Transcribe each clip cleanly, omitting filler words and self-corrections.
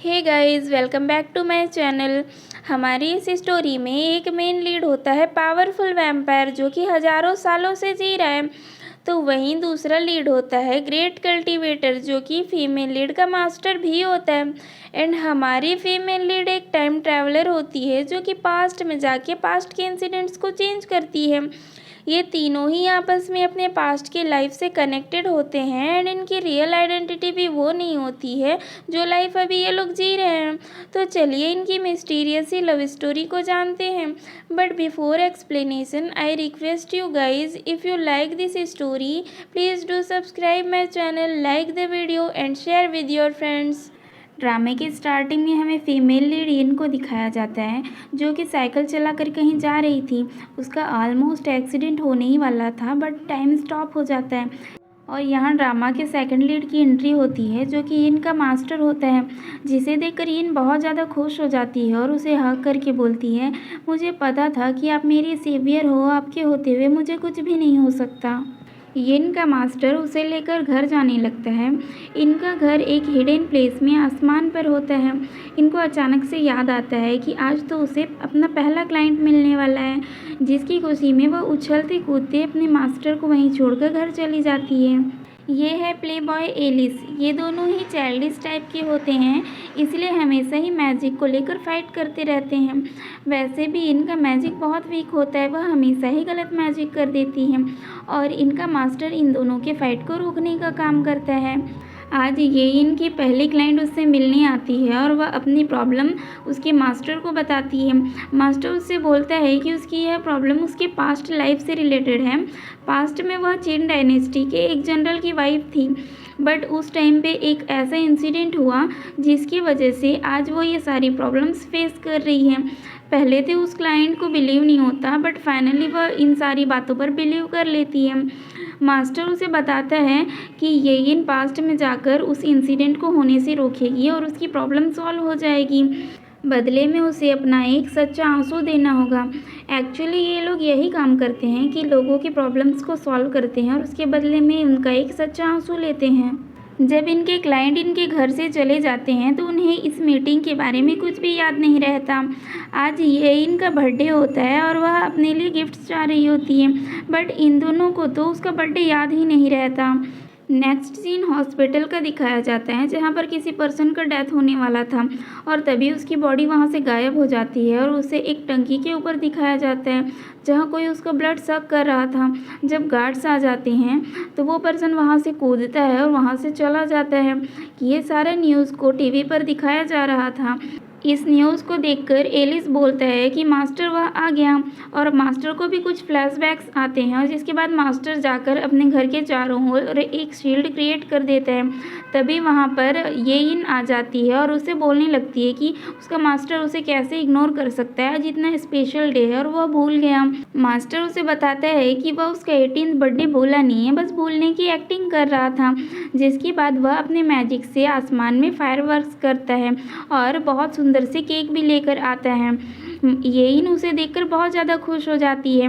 Hey guys, welcome back to my channel. हमारी इस story में एक मेन लीड होता है पावरफुल वैम्पायर जो कि हज़ारों सालों से जी रहा है। तो वहीं दूसरा लीड होता है ग्रेट कल्टीवेटर जो कि फीमेल लीड का मास्टर भी होता है। एंड हमारी फीमेल लीड एक टाइम ट्रैवलर होती है जो कि पास्ट में जाके पास्ट के इंसिडेंट्स को चेंज करती है। ये तीनों ही आपस में अपने पास्ट के लाइफ से कनेक्टेड होते हैं एंड इनकी रियल आइडेंटिटी भी वो नहीं होती है जो लाइफ अभी ये लोग जी रहे हैं। तो चलिए इनकी मिस्टीरियस सी लव स्टोरी को जानते हैं। But before explanation I request you guys, if you like this story please do subscribe my channel, like the video and share with your friends. ड्रामे की स्टार्टिंग में हमें फीमेल लीड यिन को दिखाया जाता है जो कि साइकिल चलाकर कहीं जा रही थी। उसका ऑलमोस्ट एक्सीडेंट होने ही वाला था बट टाइम स्टॉप हो जाता है और यहाँ ड्रामा के सेकंड लीड की एंट्री होती है जो कि यिन का मास्टर होता है, जिसे देखकर यिन बहुत ज़्यादा खुश हो जाती है और उसे हग करके बोलती है, मुझे पता था कि आप मेरी सेवियर हो, आपके होते हुए मुझे कुछ भी नहीं हो सकता। यिन का मास्टर उसे लेकर घर जाने लगता है। इनका घर एक हिडन प्लेस में आसमान पर होता है। इनको अचानक से याद आता है कि आज तो उसे अपना पहला क्लाइंट मिलने वाला है, जिसकी खुशी में वह उछलते कूदते अपने मास्टर को वहीं छोड़कर घर चली जाती है। ये है प्ले बॉय एलिस। ये दोनों ही चाइल्डिश टाइप के होते हैं, इसलिए हमेशा ही मैजिक को लेकर फाइट करते रहते हैं। वैसे भी इनका मैजिक बहुत वीक होता है, वह हमेशा ही गलत मैजिक कर देती हैं और इनका मास्टर इन दोनों के फाइट को रोकने का काम करता है। आज ये इनकी पहली क्लाइंट उससे मिलने आती है और वह अपनी प्रॉब्लम उसके मास्टर को बताती है। मास्टर उससे बोलता है कि उसकी यह प्रॉब्लम उसके पास्ट लाइफ से रिलेटेड है। पास्ट में वह चिन डायनेस्टी के एक जनरल की वाइफ थी, बट उस टाइम पे एक ऐसा इंसिडेंट हुआ जिसकी वजह से आज वो ये सारी प्रॉब्लम्स फेस कर रही है। पहले तो उस क्लाइंट को बिलीव नहीं होता बट फाइनली वह इन सारी बातों पर बिलीव कर लेती है। मास्टर उसे बताता है कि ये इन पास्ट में जाकर उस इंसिडेंट को होने से रोकेगी और उसकी प्रॉब्लम सॉल्व हो जाएगी। बदले में उसे अपना एक सच्चा आंसू देना होगा। एक्चुअली ये लोग यही काम करते हैं कि लोगों की प्रॉब्लम्स को सॉल्व करते हैं और उसके बदले में उनका एक सच्चा आंसू लेते हैं। जब इनके क्लाइंट इनके घर से चले जाते हैं तो उन्हें इस मीटिंग के बारे में कुछ भी याद नहीं रहता। आज ये इनका बर्थडे होता है और वह अपने लिए गिफ्ट्स ला रही होती है, बट इन दोनों को तो उसका बर्थडे याद ही नहीं रहता। नेक्स्ट सीन हॉस्पिटल का दिखाया जाता है जहाँ पर किसी पर्सन का डेथ होने वाला था और तभी उसकी बॉडी वहाँ से गायब हो जाती है और उसे एक टंकी के ऊपर दिखाया जाता है जहाँ कोई उसका ब्लड सक कर रहा था। जब गार्ड्स आ जाते हैं तो वो पर्सन वहाँ से कूदता है और वहाँ से चला जाता है कि ये सारा न्यूज़ को टीवी पर दिखाया जा रहा था। इस न्यूज़ को देखकर एलिस बोलता है कि मास्टर वह आ गया और मास्टर को भी कुछ फ्लैशबैक्स आते हैं और जिसके बाद मास्टर जाकर अपने घर के चारों ओर एक शील्ड क्रिएट कर देता है। तभी वहाँ पर ये इन आ जाती है और उसे बोलने लगती है कि उसका मास्टर उसे कैसे इग्नोर कर सकता है, जितना स्पेशल डे है और वह भूल गया। मास्टर उसे बताता है कि वह उसका 18th बर्थडे भूला नहीं है, बस भूलने की एक्टिंग कर रहा था। जिसके बाद वह अपने मैजिक से आसमान में फायरवर्क्स करता है और बहुत सुंदर से केक भी लेकर आता है। येइन उसे देखकर बहुत ज़्यादा खुश हो जाती है।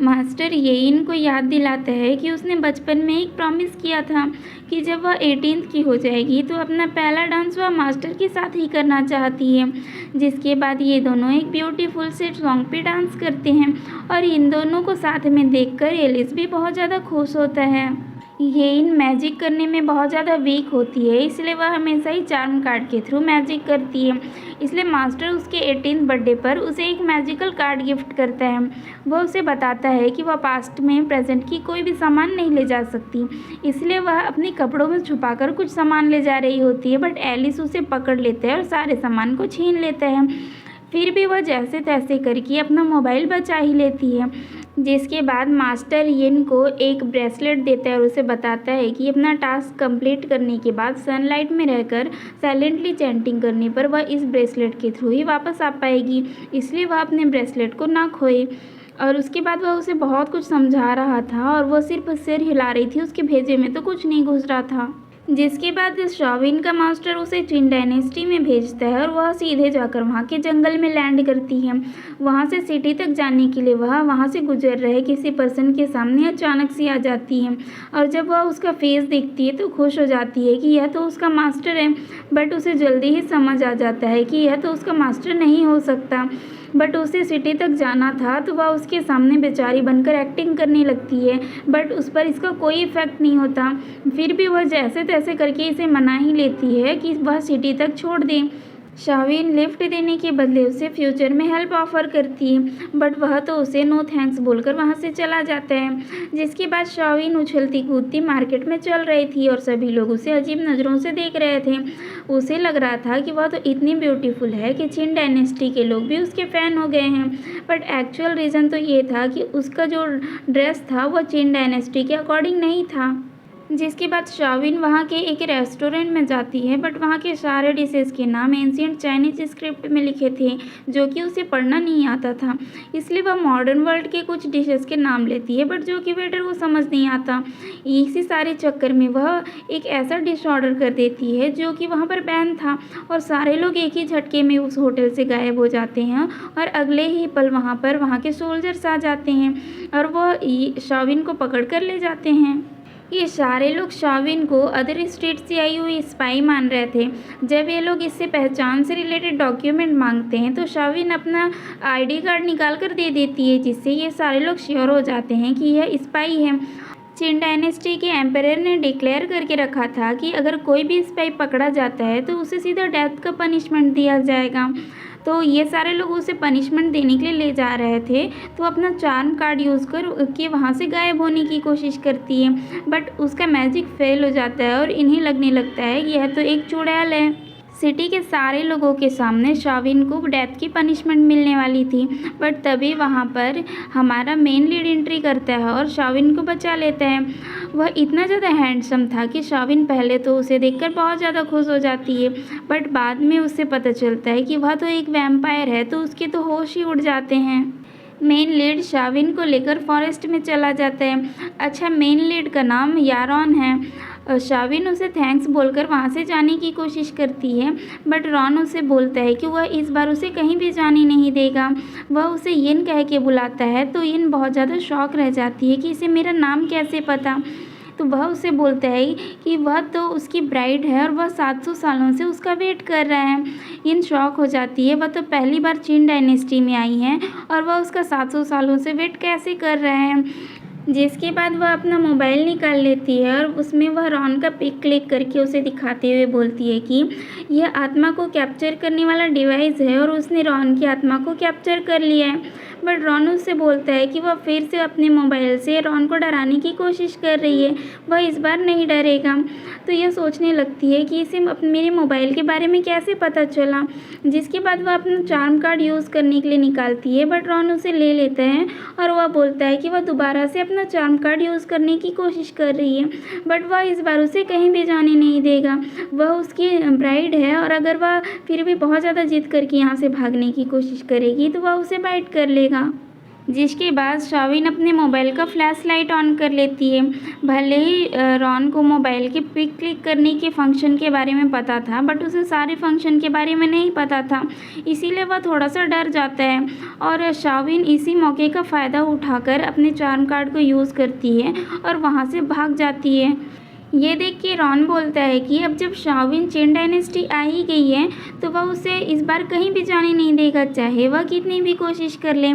मास्टर येइन को याद दिलाता है कि उसने बचपन में एक प्रॉमिस किया था कि जब वह 18th की हो जाएगी तो अपना पहला डांस वह मास्टर के साथ ही करना चाहती है। जिसके बाद ये दोनों एक ब्यूटीफुल से सॉन्ग पे डांस करते हैं और इन दोनों को साथ में देखकर एलिस भी बहुत ज़्यादा खुश होता है। येइन मैजिक करने में बहुत ज़्यादा वीक होती है, इसलिए वह हमेशा ही चार्म कार्ड के थ्रू मैजिक करती है। इसलिए मास्टर उसके 18th बर्थडे पर उसे एक मैजिकल कार्ड गिफ्ट करता है। वह उसे बताता है कि वह पास्ट में प्रेजेंट की कोई भी सामान नहीं ले जा सकती, इसलिए वह अपने कपड़ों में छुपाकर कुछ सामान ले जा रही होती है, बट एलिस उसे पकड़ लेता है और सारे सामान को छीन लेता है। फिर भी वह जैसे तैसे करके अपना मोबाइल बचा ही लेती है। जिसके बाद मास्टर यिन को एक ब्रेसलेट देता है और उसे बताता है कि अपना टास्क कंप्लीट करने के बाद सनलाइट में रहकर साइलेंटली चैंटिंग करने पर वह इस ब्रेसलेट के थ्रू ही वापस आ पाएगी, इसलिए वह अपने ब्रेसलेट को ना खोए। और उसके बाद वह उसे बहुत कुछ समझा रहा था और वह सिर्फ सिर हिला रही थी, उसके भेजे में तो कुछ नहीं घुस रहा था। जिसके बाद शाविन का मास्टर उसे चिन डायनेस्टी में भेजता है और वह सीधे जाकर वहाँ के जंगल में लैंड करती है। वहाँ से सिटी तक जाने के लिए वह वहाँ से गुजर रहे किसी पर्सन के सामने अचानक से आ जाती है और जब वह उसका फेस देखती है तो खुश हो जाती है कि यह तो उसका मास्टर है। बट उसे जल्दी ही समझ आ जाता है कि यह तो उसका मास्टर नहीं हो सकता। बट उसे सिटी तक जाना था तो वह उसके सामने बेचारी बनकर एक्टिंग करने लगती है, बट उस पर इसका कोई इफ़ेक्ट नहीं होता। फिर भी वह जैसे तैसे करके इसे मना ही लेती है कि वह सिटी तक छोड़ दे। शाविन लिफ्ट देने के बदले उसे फ्यूचर में हेल्प ऑफर करती है, बट वह तो उसे नो थैंक्स बोलकर वहाँ से चला जाता है। जिसके बाद शाविन उछलती कूदती मार्केट में चल रही थी और सभी लोग उसे अजीब नज़रों से देख रहे थे। उसे लग रहा था कि वह तो इतनी ब्यूटीफुल है कि चिन डायनेस्टी के लोग भी उसके फ़ैन हो गए हैं। बट एक्चुअल रीज़न तो ये था कि उसका जो ड्रेस था वह चिन डायनेस्टी के अकॉर्डिंग नहीं था। जिसके बाद शाविन वहाँ के एक रेस्टोरेंट में जाती है, बट वहाँ के सारे डिशेज़ के नाम एंशिएंट चाइनीज स्क्रिप्ट में लिखे थे जो कि उसे पढ़ना नहीं आता था। इसलिए वह मॉडर्न वर्ल्ड के कुछ डिशेज़ के नाम लेती है, बट जो कि वेटर को समझ नहीं आता। इसी सारे चक्कर में वह एक ऐसा डिश ऑर्डर कर देती है जो कि वहाँ पर बैन था और सारे लोग एक ही झटके में उस होटल से गायब हो जाते हैं और अगले ही पल वहाँ के सोल्जर्स आ जाते हैं और वह शाविन को पकड़ कर ले जाते हैं। ये सारे लोग शाविन को अदर स्टेट से आई हुई स्पाई मान रहे थे। जब ये लोग इससे पहचान से रिलेटेड डॉक्यूमेंट मांगते हैं तो शाविन अपना आईडी कार्ड निकाल कर दे देती है, जिससे ये सारे लोग श्योर हो जाते हैं कि यह स्पाई है। चिन डायनेस्टी के एम्परर ने डिक्लेयर करके रखा था कि अगर कोई भी स्पाई पकड़ा जाता है तो उसे सीधा डेथ का पनिशमेंट दिया जाएगा। तो ये सारे लोग उसे पनिशमेंट देने के लिए ले जा रहे थे, तो अपना चार्म कार्ड यूज़ कर के वहाँ से गायब होने की कोशिश करती है, बट उसका मैजिक फेल हो जाता है और इन्हें लगने लगता है कि यह तो एक चुड़ैल है। सिटी के सारे लोगों के सामने शाविन को डेथ की पनिशमेंट मिलने वाली थी, बट तभी वहाँ पर हमारा मेन लीड एंट्री करता है और शाविन को बचा लेता है। वह इतना ज़्यादा हैंडसम था कि शाविन पहले तो उसे देखकर बहुत ज़्यादा खुश हो जाती है, बट बाद में उससे पता चलता है कि वह तो एक वैम्पायर है, तो उसके तो होश ही उड़ जाते हैं। मेन लीड शाविन को लेकर फॉरेस्ट में चला जाता है। अच्छा, मेन लीड का नाम यारॉन है। शाविन उसे थैंक्स बोलकर वहाँ से जाने की कोशिश करती है, बट रॉन उसे बोलता है कि वह इस बार उसे कहीं भी जाने नहीं देगा। वह उसे यिन कह के बुलाता है तो यिन बहुत ज़्यादा शॉक रह जाती है कि इसे मेरा नाम कैसे पता। तो वह उसे बोलता है कि वह तो उसकी ब्राइड है और वह 700 सालों से उसका वेट कर रहा है। यिन शॉक हो जाती है, वह तो पहली बार चिन डायनेस्टी में आई हैं और वह उसका 700 सालों से वेट कैसे कर रहे हैं। जिसके बाद वह अपना मोबाइल निकाल लेती है और उसमें वह रॉन का पिक क्लिक करके उसे दिखाते हुए बोलती है कि यह आत्मा को कैप्चर करने वाला डिवाइस है और उसने रॉन की आत्मा को कैप्चर कर लिया है। बट रॉन उससे बोलता है कि वह फिर से अपने मोबाइल से रॉन को डराने की कोशिश कर रही है, वह इस बार नहीं डरेगा। तो यह सोचने लगती है कि इसे मेरे मोबाइल के बारे में कैसे पता चला। जिसके बाद वह अपना चार्म कार्ड यूज़ करने के लिए निकालती है, बट रॉन उसे ले लेता है और वह बोलता है कि वह दोबारा से अपना चार्म कार्ड यूज़ करने की कोशिश कर रही है, बट वह इस बार उसे कहीं भी जाने नहीं देगा। वह उसकी ब्राइड है और अगर वह फिर भी बहुत ज़्यादा जिद करके यहाँ से भागने की कोशिश करेगी तो वह उसे बाइट कर लेगा। जिसके बाद शाविन अपने मोबाइल का फ्लैश लाइट ऑन कर लेती है। भले ही रॉन को मोबाइल के पिक क्लिक करने के फंक्शन के बारे में पता था, बट उसे सारे फंक्शन के बारे में नहीं पता था, इसीलिए वह थोड़ा सा डर जाता है और शाविन इसी मौके का फ़ायदा उठाकर अपने चार्म कार्ड को यूज़ करती है और वहाँ से भाग जाती है। ये देख के रॉन बोलता है कि अब जब शाविन चिन डायनेस्टी आ ही गई है तो वह उसे इस बार कहीं भी जाने नहीं देगा, चाहे वह कितनी भी कोशिश कर ले।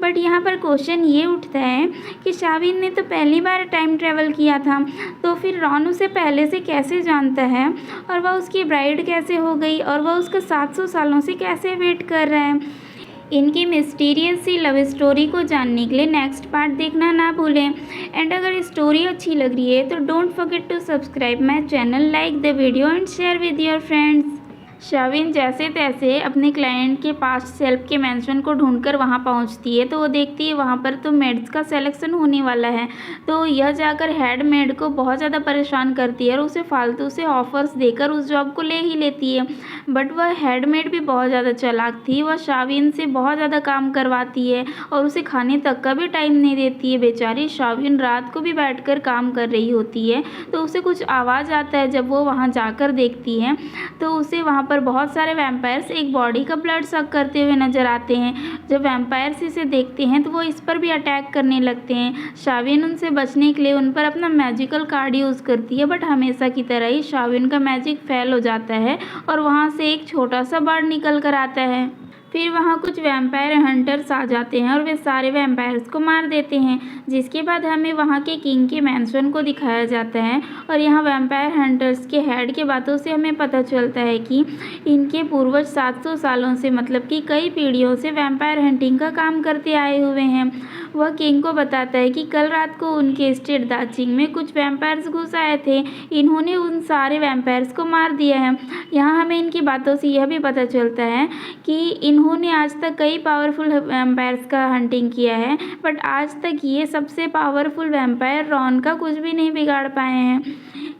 बट यहाँ पर क्वेश्चन ये उठता है कि शाविन ने तो पहली बार टाइम ट्रैवल किया था, तो फिर रॉन उसे पहले से कैसे जानता है और वह उसकी ब्राइड कैसे हो गई और वह उसका 700 सालों से कैसे वेट कर रहा है। इनकी मिस्टीरियस सी लव स्टोरी को जानने के लिए नेक्स्ट पार्ट देखना ना भूलें। एंड अगर स्टोरी अच्छी लग रही है तो don't forget to subscribe my channel, like the video and share with your friends. शाविन जैसे तैसे अपने क्लाइंट के पास सेल्फ के मेंशन को ढूंढकर वहां पहुंचती है। तो वो देखती है वहां पर तो मेड्स का सिलेक्शन होने वाला है। तो यह जाकर हेड मेड को बहुत ज़्यादा परेशान करती है और उसे फालतू से ऑफर्स देकर उस जॉब को ले ही लेती है। बट वह हेड मेड भी बहुत ज़्यादा चालाक थी। वह शाविन से बहुत ज़्यादा काम करवाती है और उसे खाने तक का भी टाइम नहीं देती है। बेचारी शाविन रात को भी बैठकर काम कर रही होती है। तो उसे कुछ आवाज़ आता है। जब वो वहाँ जाकर देखती है तो उसे वहाँ पर बहुत सारे वैम्पायर्स एक बॉडी का ब्लड सक करते हुए नजर आते हैं। जब वैम्पायर्स इसे देखते हैं तो वो इस पर भी अटैक करने लगते हैं। शाविन उनसे बचने के लिए उन पर अपना मैजिकल कार्ड यूज़ करती है। बट हमेशा की तरह ही शाविन का मैजिक फेल हो जाता है और वहाँ से एक छोटा सा बर्ड निकल कर आता है। फिर वहाँ कुछ वैम्पायर हंटर्स आ जाते हैं और वे सारे वैम्पायर्स को मार देते हैं। जिसके बाद हमें वहाँ के किंग के मैंशन को दिखाया जाता है और यहाँ वैम्पायर हंटर्स के हेड के बातों से हमें पता चलता है कि इनके पूर्वज 700 सालों से मतलब कि कई पीढ़ियों से वैम्पायर हंटिंग का काम करते आए हुए हैं। वह किंग को बताता है कि कल रात को उनके स्टेट दाचिंग में कुछ वैम्पायर्स घुस आए थे। इन्होंने उन सारे वैम्पायर्स को मार दिया है। यहाँ हमें इनकी बातों से यह भी पता चलता है कि इन्होंने आज तक कई पावरफुल वैम्पायर्स का हंटिंग किया है। बट आज तक ये सबसे पावरफुल वैम्पायर रॉन का कुछ भी नहीं बिगाड़ पाए हैं।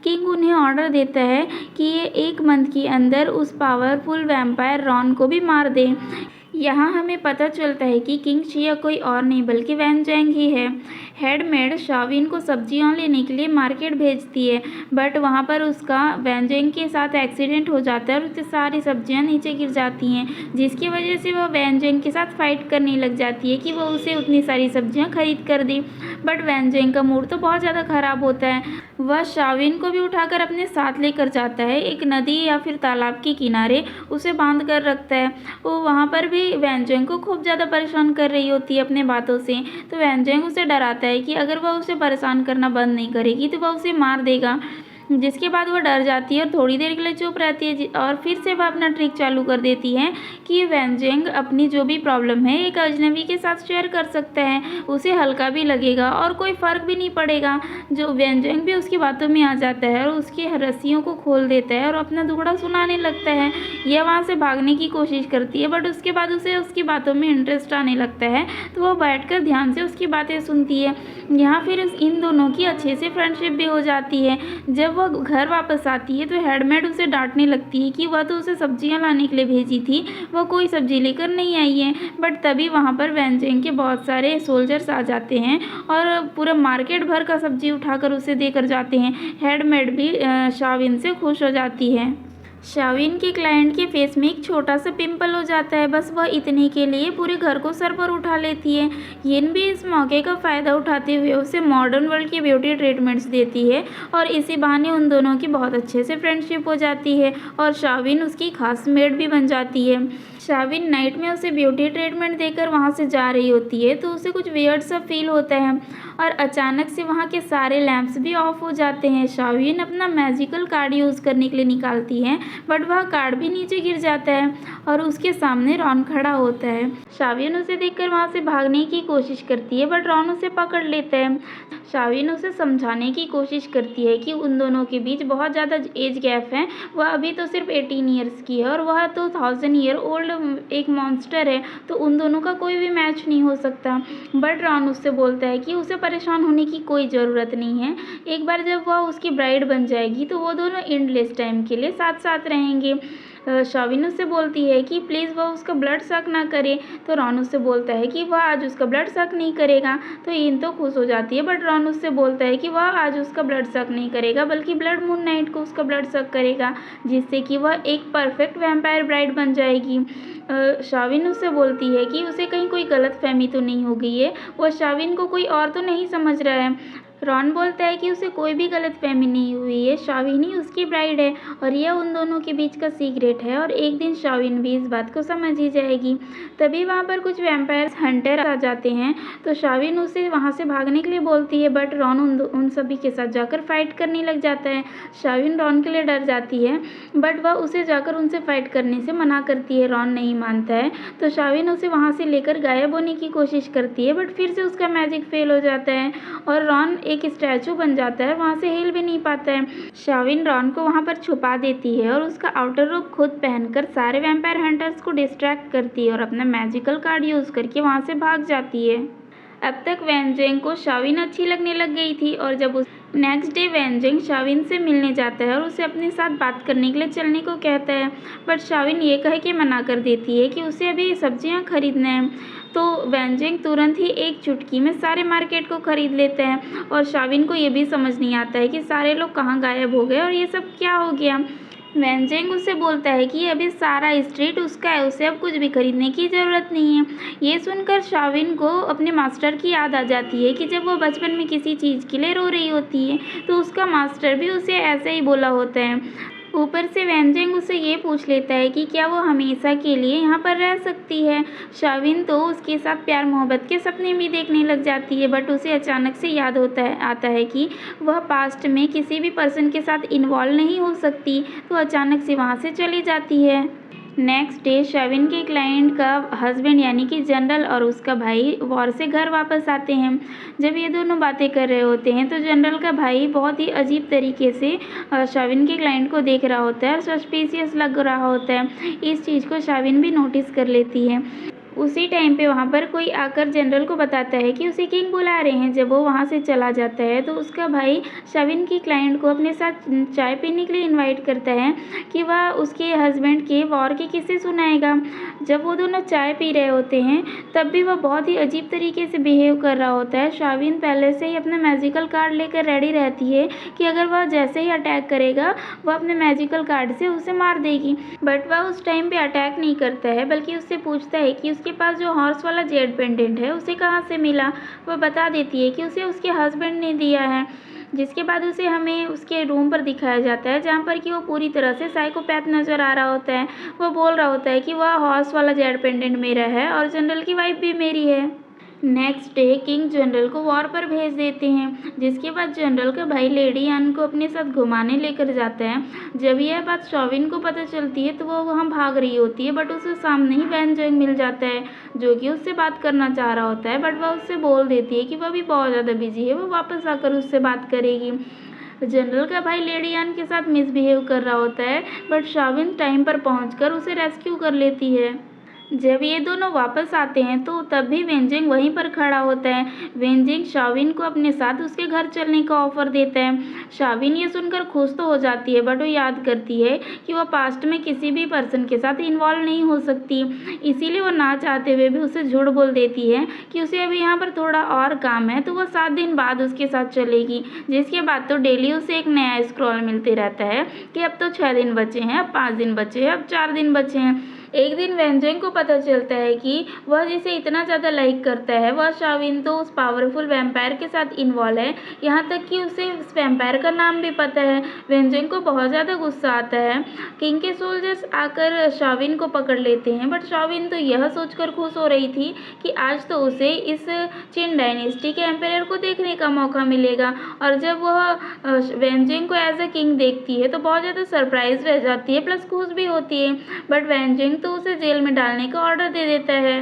किंग उन्हें ऑर्डर देता है कि ये 1 मंथ के अंदर उस पावरफुल वैम्पायर रॉन को भी मार दें। यहाँ हमें पता चलता है कि किंग शिया कोई और नहीं बल्कि वैन जैंग ही है। हेड मेड शाविन को सब्जियाँ लेने के लिए मार्केट भेजती है। बट वहाँ पर उसका वैन जैंग के साथ एक्सीडेंट हो जाता है और उससे सारी सब्जियाँ नीचे गिर जाती हैं। जिसकी वजह से वह वैन जैंग के साथ फाइट करने लग जाती है कि वह उसे उतनी सारी सब्जियाँ खरीद कर दे। बट वैन जैंग का मूड तो बहुत ज़्यादा ख़राब होता है। वह शाविन को भी उठाकर अपने साथ लेकर जाता है एक नदी या फिर तालाब के किनारे उसे बांध कर रखता है। वो वहाँ पर भी वैन जैंग को खूब ज़्यादा परेशान कर रही होती है अपने बातों से। तो वैन जैंग उसे डराता है कि अगर वह उसे परेशान करना बंद नहीं करेगी तो वह उसे मार देगा। जिसके बाद वह डर जाती है और थोड़ी देर के लिए चुप रहती है और फिर से वह अपना ट्रिक चालू कर देती है कि वैन जैंग अपनी जो भी प्रॉब्लम है एक अजनबी के साथ शेयर कर सकता है। उसे हल्का भी लगेगा और कोई फ़र्क भी नहीं पड़ेगा। जो वैन जैंग भी उसकी बातों में आ जाता है और उसकी रस्सियों को खोल देता है और अपना दुखड़ा सुनाने लगता है। यह वहाँ से भागने की कोशिश करती है बट उसके बाद उसे उसकी बातों में इंटरेस्ट आने लगता है। तो वह बैठकर ध्यान से उसकी बातें सुनती है। यहाँ फिर इन दोनों की अच्छे से फ्रेंडशिप भी हो जाती है। जब वह घर वापस आती है तो हेडमेड उसे डांटने लगती है कि वह तो उसे सब्जियां लाने के लिए भेजी थी, वह कोई सब्जी लेकर नहीं आई है। बट तभी वहाँ पर वैन जैंग के बहुत सारे सोल्जर्स आ जाते हैं और पूरा मार्केट भर का सब्जी उठाकर उसे देकर जाते हैं। हेडमेड भी शाविन से खुश हो जाती है। शाविन के क्लाइंट के फेस में एक छोटा सा पिंपल हो जाता है। बस वह इतने के लिए पूरे घर को सर पर उठा लेती है। यिन भी इस मौके का फ़ायदा उठाते हुए उसे मॉडर्न वर्ल्ड की ब्यूटी ट्रीटमेंट्स देती है और इसी बहाने उन दोनों की बहुत अच्छे से फ्रेंडशिप हो जाती है और शाविन उसकी खास मेड भी बन जाती है। शाविन नाइट में उसे ब्यूटी ट्रीटमेंट देकर वहाँ से जा रही होती है तो उसे कुछ वियर्ड सा फील होता है और अचानक से वहाँ के सारे लैंप्स भी ऑफ हो जाते हैं। शाविन अपना मैजिकल कार्ड यूज़ करने के लिए निकालती है बट वह कार्ड भी नीचे गिर जाता है और उसके सामने रॉन खड़ा होता है। शाविन उसे देखकर वहाँ से भागने की कोशिश करती है बट रॉन उसे पकड़ लेता है। शाविन उसे समझाने की कोशिश करती है कि उन दोनों के बीच बहुत ज़्यादा एज गैप है। वह अभी तो सिर्फ 18 ईयर्स की है और वह तो 1000 ईयर ओल्ड एक मॉन्स्टर है, तो उन दोनों का कोई भी मैच नहीं हो सकता। बट रॉन उससे बोलता है कि उसे परेशान होने की कोई ज़रूरत नहीं है। एक बार जब वह उसकी ब्राइड बन जाएगी तो वो दोनों एंडलेस टाइम के लिए साथ साथ रहेंगे। शाविन उससे बोलती है कि प्लीज़ वह उसका ब्लड सक ना करे। तो रॉन उससे बोलता है कि वह आज उसका ब्लड सक नहीं करेगा। तो इन तो खुश हो जाती है बट रॉन उससे बोलता है कि वह आज उसका ब्लड सक नहीं करेगा बल्कि ब्लड मून नाइट को उसका ब्लड सक करेगा, जिससे कि वह एक परफेक्ट वैम्पायर ब्राइड बन जाएगी। शाविन उससे बोलती है कि उसे कहीं कोई गलतफहमी तो नहीं हो गई है, वह शाविन को कोई और तो नहीं समझ रहा है। रॉन बोलता है कि उसे कोई भी गलतफहमी नहीं हुई है, शाविन ही उसकी ब्राइड है और यह उन दोनों के बीच का सीक्रेट है और एक दिन शाविन भी इस बात को समझ ही जाएगी। तभी वहाँ पर कुछ वैम्पायर्स हंटर आ जाते हैं तो शाविन उसे वहाँ से भागने के लिए बोलती है बट रॉन उन सभी के साथ जाकर फाइट करने लग जाता है। शाविन रॉन के लिए डर जाती है बट वह उसे जाकर उनसे फाइट करने से मना करती है। रॉन नहीं मानता है तो शाविन उसे वहाँ से लेकर गायब होने की कोशिश करती है बट फिर से उसका मैजिक फेल हो जाता है और रॉन एक स्टैचू बन जाता है, वहाँ से हिल भी नहीं पाता है। शाविन रॉन को वहाँ पर छुपा देती है और उसका आउटर रूप खुद पहनकर सारे वैम्पायर हंटर्स को डिस्ट्रैक्ट करती है और अपना मैजिकल कार्ड यूज़ करके वहाँ से भाग जाती है। अब तक वैन को शाविन अच्छी लगने लग गई थी और जब उस नेक्स्ट डे वैन शाविन से मिलने जाता है और उसे अपने साथ बात करने के लिए चलने को कहता है, बट शाविन ये कह के मना कर देती है कि उसे अभी सब्जियां खरीदना है। तो वैन तुरंत ही एक चुटकी में सारे मार्केट को खरीद लेते हैं और शाविन को ये भी समझ नहीं आता है कि सारे लोग कहाँ गायब हो गए और ये सब क्या हो गया। वैन उससे बोलता है कि अभी सारा स्ट्रीट उसका है, उसे अब कुछ भी खरीदने की ज़रूरत नहीं है। ये सुनकर शाविन को अपने मास्टर की याद आ जाती है कि जब वो बचपन में किसी चीज़ के लिए रो रही होती है तो उसका मास्टर भी उसे ऐसे ही बोला होता है। ऊपर से वैन उससे ये पूछ लेता है कि क्या वो हमेशा के लिए यहाँ पर रह सकती है। शाविन तो उसके साथ प्यार मोहब्बत के सपने भी देखने लग जाती है, बट उसे अचानक से याद आता है कि वह पास्ट में किसी भी पर्सन के साथ इन्वॉल्व नहीं हो सकती, तो अचानक से वहाँ से चली जाती है। नेक्स्ट डे शाविन के क्लाइंट का हस्बैंड यानी कि जनरल और उसका भाई वॉर से घर वापस आते हैं। जब ये दोनों बातें कर रहे होते हैं तो जनरल का भाई बहुत ही अजीब तरीके से शाविन के क्लाइंट को देख रहा होता है और सस्पिशियस लग रहा होता है। इस चीज़ को शाविन भी नोटिस कर लेती है। उसी टाइम पे वहाँ पर कोई आकर जनरल को बताता है कि उसे किंग बुला रहे हैं। जब वो वहाँ से चला जाता है तो उसका भाई शाविन की क्लाइंट को अपने साथ चाय पीने के लिए इनवाइट करता है कि वह उसके हस्बैंड के वॉर के किस्से सुनाएगा। जब वो दोनों चाय पी रहे होते हैं तब भी वह बहुत ही अजीब तरीके से बिहेव कर रहा होता है। शाविन पहले से ही अपना मैजिकल कार्ड लेकर रेडी रहती है कि अगर वह जैसे ही अटैक करेगा वह अपने मैजिकल कार्ड से उसे मार देगी, बट वह उस टाइम पे अटैक नहीं करता है बल्कि उससे पूछता है कि उसके पास जो हॉर्स वाला जेड पेंडेंट है उसे कहाँ से मिला। वह बता देती है कि उसे उसके हस्बैंड ने दिया है, जिसके बाद उसे हमें उसके रूम पर दिखाया जाता है जहाँ पर कि वो पूरी तरह से साइकोपैथ नज़र आ रहा होता है। वो बोल रहा होता है कि वह हॉर्स वाला जेड पेंडेंट मेरा है और जनरल की वाइफ भी मेरी है। नेक्स्ट डे किंग जनरल को वॉर पर भेज देते हैं, जिसके बाद जनरल का भाई लेडी यान को अपने साथ घुमाने लेकर जाता है। जब यह बात शाविन को पता चलती है तो वो वहाँ भाग रही होती है, बट उसे सामने ही वैन मिल जाता है जो कि उससे बात करना चाह रहा होता है, बट वह उससे बोल देती है कि वह भी बहुत ज़्यादा बिजी है, वो वापस आकर उससे बात करेगी। जनरल का भाई लेडी यान के साथ मिसबिहेव कर रहा होता है, बट शाविन टाइम पर पहुंचकर उसे रेस्क्यू कर लेती है। जब ये दोनों वापस आते हैं तो तब भी वेनजिंग वहीं पर खड़ा होता है। वेनजिंग शाविन को अपने साथ उसके घर चलने का ऑफर देता है। शाविन ये सुनकर खुश तो हो जाती है, बट वो याद करती है कि वह पास्ट में किसी भी पर्सन के साथ इन्वॉल्व नहीं हो सकती, इसीलिए वो ना चाहते हुए भी उसे झूठ बोल देती है कि उसे अभी यहाँ पर थोड़ा और काम है, तो वह 7 दिन बाद उसके साथ चलेगी। जिसके बाद तो डेली उसे एक नया स्क्रॉल मिलते रहता है कि अब तो 6 दिन बचे हैं, अब 5 दिन बचे हैं, अब 4 दिन बचे हैं। एक दिन वैन को पता चलता है कि वह जिसे इतना ज़्यादा लाइक करता है वह शाविन तो उस पावरफुल वैम्पायर के साथ इन्वॉल्व है, यहाँ तक कि उसे उस वैम्पायर का नाम भी पता है। वैन को बहुत ज़्यादा गुस्सा आता है। किंग के सोल्जर्स आकर शाविन को पकड़ लेते हैं, बट शाविन तो यह सोचकर खुश हो रही थी कि आज तो उसे इस चिन डायनेस्टी के एम्पायर को देखने का मौका मिलेगा। और जब वह वैन को एज अ किंग देखती है तो बहुत ज़्यादा सरप्राइज रह जाती है, प्लस खुश भी होती है, बट वैन तो उसे जेल में डालने का ऑर्डर दे देता है।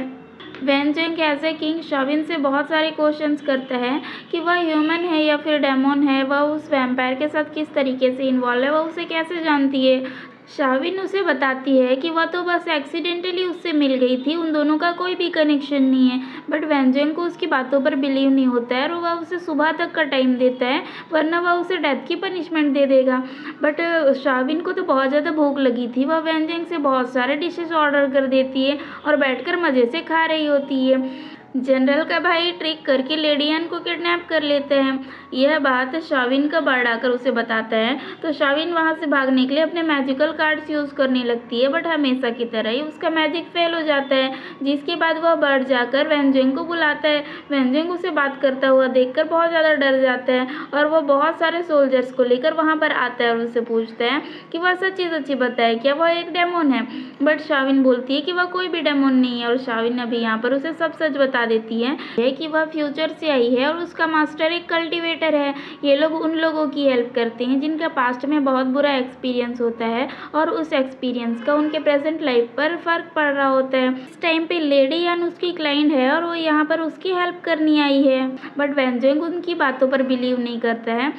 वैन एज ए किंग शाविन से बहुत सारे क्वेश्चंस करता है कि वह ह्यूमन है या फिर डेमोन है, वह उस वैम्पायर के साथ किस तरीके से इन्वॉल्व है, वह उसे कैसे जानती है। शाविन उसे बताती है कि वह तो बस एक्सीडेंटली उससे मिल गई थी, उन दोनों का कोई भी कनेक्शन नहीं है, बट वैन को उसकी बातों पर बिलीव नहीं होता है और वह उसे सुबह तक का टाइम देता है, वरना वह उसे डेथ की पनिशमेंट दे देगा। बट शाविन को तो बहुत ज़्यादा भूख लगी थी, वह वैन से बहुत सारे डिशेस ऑर्डर कर देती है और बैठकर मज़े से खा रही होती है। जनरल का भाई ट्रिक करके लेडी यान को किडनैप कर लेते हैं। यह बात शाविन का बर्ड आकर उसे बताता है, तो शाविन वहां से भागने के लिए अपने मैजिकल कार्ड्स यूज़ करने लगती है, बट हमेशा की तरह ही उसका मैजिक फेल हो जाता है। जिसके बाद वह बर्ड जाकर वैन को बुलाता है। वैन उसे बात करता हुआ देखकर बहुत ज़्यादा डर जाता है और वह बहुत सारे सोल्जर्स को लेकर वहाँ पर आता है और उससे पूछता है कि वह सच्ची बताए क्या वह एक डेमोन है, बट शाविन बोलती है कि वह कोई भी डेमोन नहीं है। और शाविन अभी यहाँ पर उसे सब सच बता देती है कि वह फ्यूचर से आई है और उसका मास्टर एक कल्टिवेटर इन्वेस्टिगेटर है। ये लोग उन लोगों की हेल्प करते हैं जिनका पास्ट में बहुत बुरा एक्सपीरियंस होता है और उस एक्सपीरियंस का उनके प्रेजेंट लाइफ पर फ़र्क पड़ रहा होता है। इस टाइम पे लेडी यान उसकी क्लाइंट है और वो यहाँ पर उसकी हेल्प करनी आई है, बट वेंजेंग उनकी बातों पर बिलीव नहीं करता है।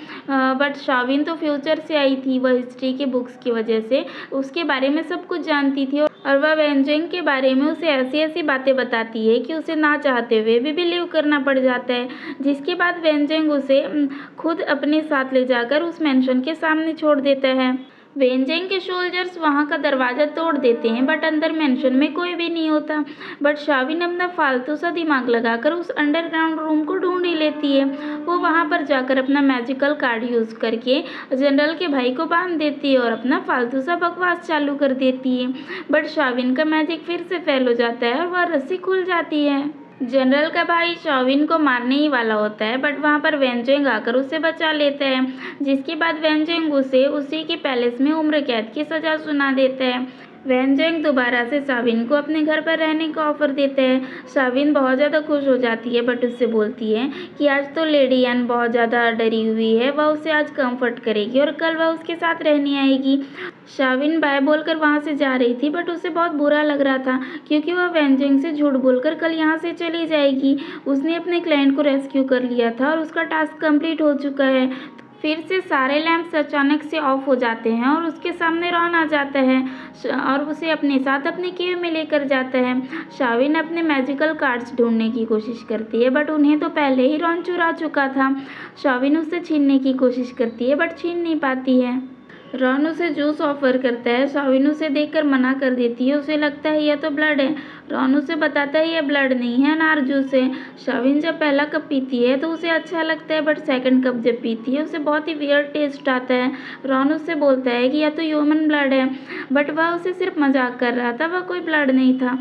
बट शाविन तो फ्यूचर से आई थी, वह हिस्ट्री के बुक्स की वजह से उसके बारे में सब कुछ जानती थी और वह वेंजेंग के बारे में उसे ऐसी ऐसी बातें बताती है कि उसे ना चाहते हुए भी बिलीव करना पड़ जाता है, जिसके बाद वेंजेंग उसे खुद अपने साथ ले जाकर उस मेंशन के सामने छोड़ देता है। वेंजेंग के सोल्जर्स वहां का दरवाज़ा तोड़ देते हैं, बट अंदर मेंशन में कोई भी नहीं होता। बट शाविन अपना फालतू सा दिमाग लगाकर उस अंडरग्राउंड रूम को ढूंढ ही लेती है। वो वहां पर जाकर अपना मैजिकल कार्ड यूज़ करके जनरल के भाई को बांध देती है और अपना फालतू सा बकवास चालू कर देती है। बट शाविन का मैजिक फिर से फेल हो जाता है और वह रस्सी खुल जाती है। जनरल का भाई शाविन को मारने ही वाला होता है, बट वहाँ पर वेंजेंग आकर उसे बचा लेता है, जिसके बाद वेंजेंग उसे उसी के पैलेस में उम्र कैद की सज़ा सुना देता है। वेंजेंग दोबारा से शाविन को अपने घर पर रहने का ऑफर देते हैं। शाविन बहुत ज़्यादा खुश हो जाती है, बट उससे बोलती है कि आज तो लेडी एन बहुत ज़्यादा डरी हुई है, वह उसे आज कंफर्ट करेगी और कल वह उसके साथ रहने आएगी। शाविन बाय बोलकर वहाँ से जा रही थी, बट उसे बहुत बुरा लग रहा था क्योंकि वह वेंजेंग से झूठ बोलकर कल यहाँ से चली जाएगी। उसने अपने क्लाइंट को रेस्क्यू कर लिया था और उसका टास्क कंप्लीट हो चुका है। फिर से सारे लैंप्स अचानक से ऑफ हो जाते हैं और उसके सामने रॉन आ जाता है और उसे अपने साथ अपने केव में लेकर जाता है। शाविन अपने मैजिकल कार्ड्स ढूंढने की कोशिश करती है, बट उन्हें तो पहले ही रॉन चुरा चुका था। शाविन उससे छीनने की कोशिश करती है, बट छीन नहीं पाती है। रॉन उसे जूस ऑफर करता है। शाविन उसे देखकर मना कर देती है, उसे लगता है यह तो ब्लड है। रॉन उसे बताता है यह ब्लड नहीं है, अनार जूस है। शाविन जब पहला कप पीती है तो उसे अच्छा लगता है, बट सेकंड कप जब पीती है उसे बहुत ही वियर्ड टेस्ट आता है। रॉन उससे बोलता है कि यह तो ह्यूमन ब्लड है, बट वह उसे सिर्फ मजाक कर रहा था, वह कोई ब्लड नहीं था।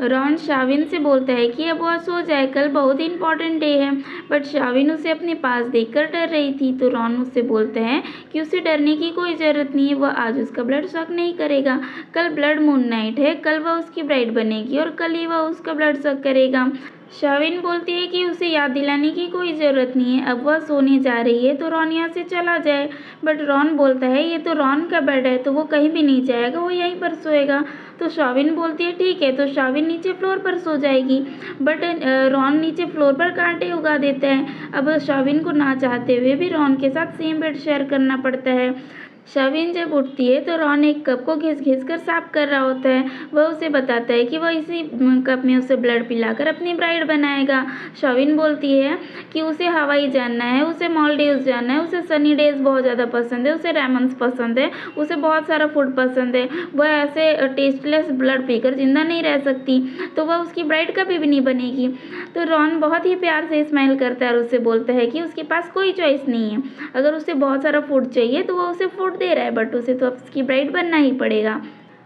रॉन शाविन से बोलता है कि अब वह सो जाए, कल बहुत ही इंपॉर्टेंट डे है, बट शाविन उसे अपने पास देखकर डर रही थी। तो रॉन उससे बोलता है कि उसे डरने की कोई ज़रूरत नहीं है, वह आज उसका ब्लड सक नहीं करेगा। कल ब्लड मून नाइट है, कल वह उसकी ब्राइड बनेगी और कल ही वह उसका ब्लड सक करेगा। शाविन बोलती है कि उसे याद दिलाने की कोई ज़रूरत नहीं है, अब वह सोने जा रही है तो रॉन यहाँ से चला जाए। बट रॉन बोलता है ये तो रॉन का बेड है, तो वो कहीं भी नहीं जाएगा, वो यहीं पर सोएगा। तो शाविन बोलती है ठीक है, तो शाविन नीचे फ्लोर पर सो जाएगी। बट रॉन नीचे फ्लोर पर कांटे उगा देता है। अब शाविन को ना चाहते हुए भी रॉन के साथ सेम बेड शेयर करना पड़ता है। शाविन जब उठती है तो रॉन एक कप को घिस घिस कर साफ कर रहा होता है। वह उसे बताता है कि वह इसी कप में उसे ब्लड पिलाकर अपनी ब्राइड बनाएगा। शाविन बोलती है कि उसे हवाई जानना है, उसे मालदीव्स जाना है, उसे सनी डेज बहुत ज़्यादा पसंद है, उसे रेमन्स पसंद है, उसे बहुत सारा फूड पसंद है, वह ऐसे टेस्टलेस ब्लड पीकर जिंदा नहीं रह सकती, तो वह उसकी ब्राइड कभी भी नहीं बनेगी। तो रॉन बहुत ही प्यार से स्माइल करता है और उससे बोलता है कि उसके पास कोई चॉइस नहीं है, अगर उसे बहुत सारा फूड चाहिए तो वह उसे फूड दे रहा है, बट उसे तो अब उसकी ब्राइड बनना ही पड़ेगा।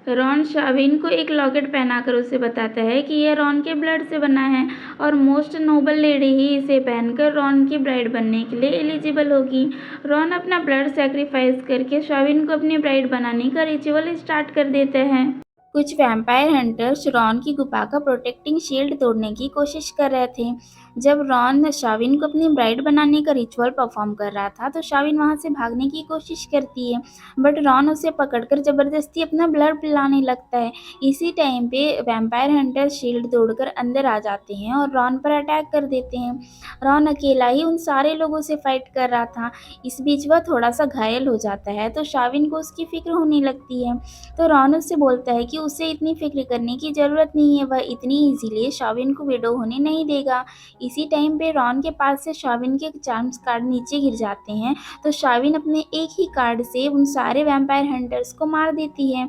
रॉन शाविन को एक लॉकेट पहनाकर उसे बताता है कि यह रॉन के ब्लड से बना है और मोस्ट नोबल लेडी ही इसे पहनकर रॉन की ब्राइड बनने के लिए एलिजिबल होगी। रॉन अपना ब्लड सेक्रीफाइस करके शाविन को अपनी ब्राइड बनाने का रिचुअल स्टार्ट कर देते हैं। कुछ वैम्पायर हंटर्स रॉन की गुफा का प्रोटेक्टिंग शील्ड तोड़ने की कोशिश कर रहे थे। जब रॉन शाविन को अपनी ब्राइड बनाने का रिचुअल परफॉर्म कर रहा था तो शाविन वहां से भागने की कोशिश करती है, बट रॉन उसे पकड़कर जबरदस्ती अपना ब्लड पिलाने लगता है। इसी टाइम पे वैम्पायर हंटर शील्ड तोड़कर अंदर आ जाते हैं और रॉन पर अटैक कर देते हैं। रॉन अकेला ही उन सारे लोगों से फाइट कर रहा था। इस बीच वह थोड़ा सा घायल हो जाता है तो शाविन को उसकी फिक्र होने लगती है। तो रॉन उससे बोलता है कि उसे इतनी फिक्र करने की ज़रूरत नहीं है, वह इतनी इजीली शाविन को विडो होने नहीं देगा। इसी टाइम पे रॉन के पास से शाविन के चार्म्स कार्ड नीचे गिर जाते हैं, तो शाविन अपने एक ही कार्ड से उन सारे वैम्पायर हंटर्स को मार देती है।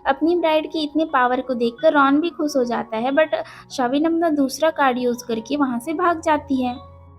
अपनी ब्राइड की इतने पावर को देखकर रॉन भी खुश हो जाता है, बट शाविन अपना दूसरा कार्ड यूज़ करके वहाँ से भाग जाती है।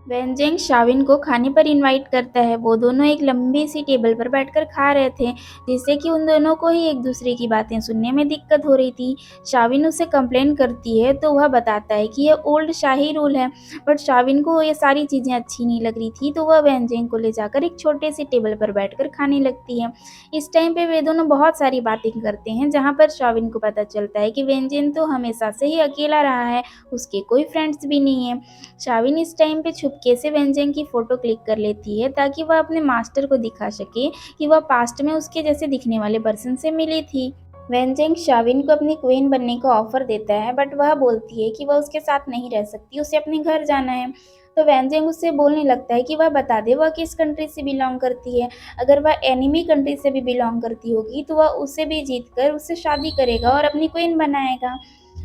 वेंजेंग शाविन को खाने पर इनवाइट करता है। वो दोनों एक लंबी सी टेबल पर बैठकर खा रहे थे, जिससे कि उन दोनों को ही एक दूसरे की बातें सुनने में दिक्कत हो रही थी। शाविन उसे कंप्लेन करती है तो वह बताता है कि यह ओल्ड शाही रूल है, बट शाविन को ये सारी चीज़ें अच्छी नहीं लग रही थी, तो वह वेंजेंग को ले जाकर एक छोटे से टेबल पर बैठकर खाने लगती है। इस टाइम पे वे दोनों बहुत सारी बातें करते हैं, जहाँ पर शाविन को पता चलता है कि वेंजेंग तो हमेशा से ही अकेला रहा है, उसके कोई फ्रेंड्स भी नहीं है। शाविन इस टाइम पे छुप चुपके से वेंजेंग की फ़ोटो क्लिक कर लेती है ताकि वह अपने मास्टर को दिखा सके कि वह पास्ट में उसके जैसे दिखने वाले पर्सन से मिली थी। वेंजेंग शाविन को अपनी क्वीन बनने का ऑफर देता है, बट वह बोलती है कि वह उसके साथ नहीं रह सकती, उसे अपने घर जाना है। तो वेंजेंग उससे बोलने लगता है कि वह बता दे वह किस कंट्री से बिलोंग करती है। अगर वह एनिमी कंट्री से भी बिलोंग करती होगी तो वह उसे भी जीत कर उससे शादी करेगा और अपनी क्वीन बनाएगा।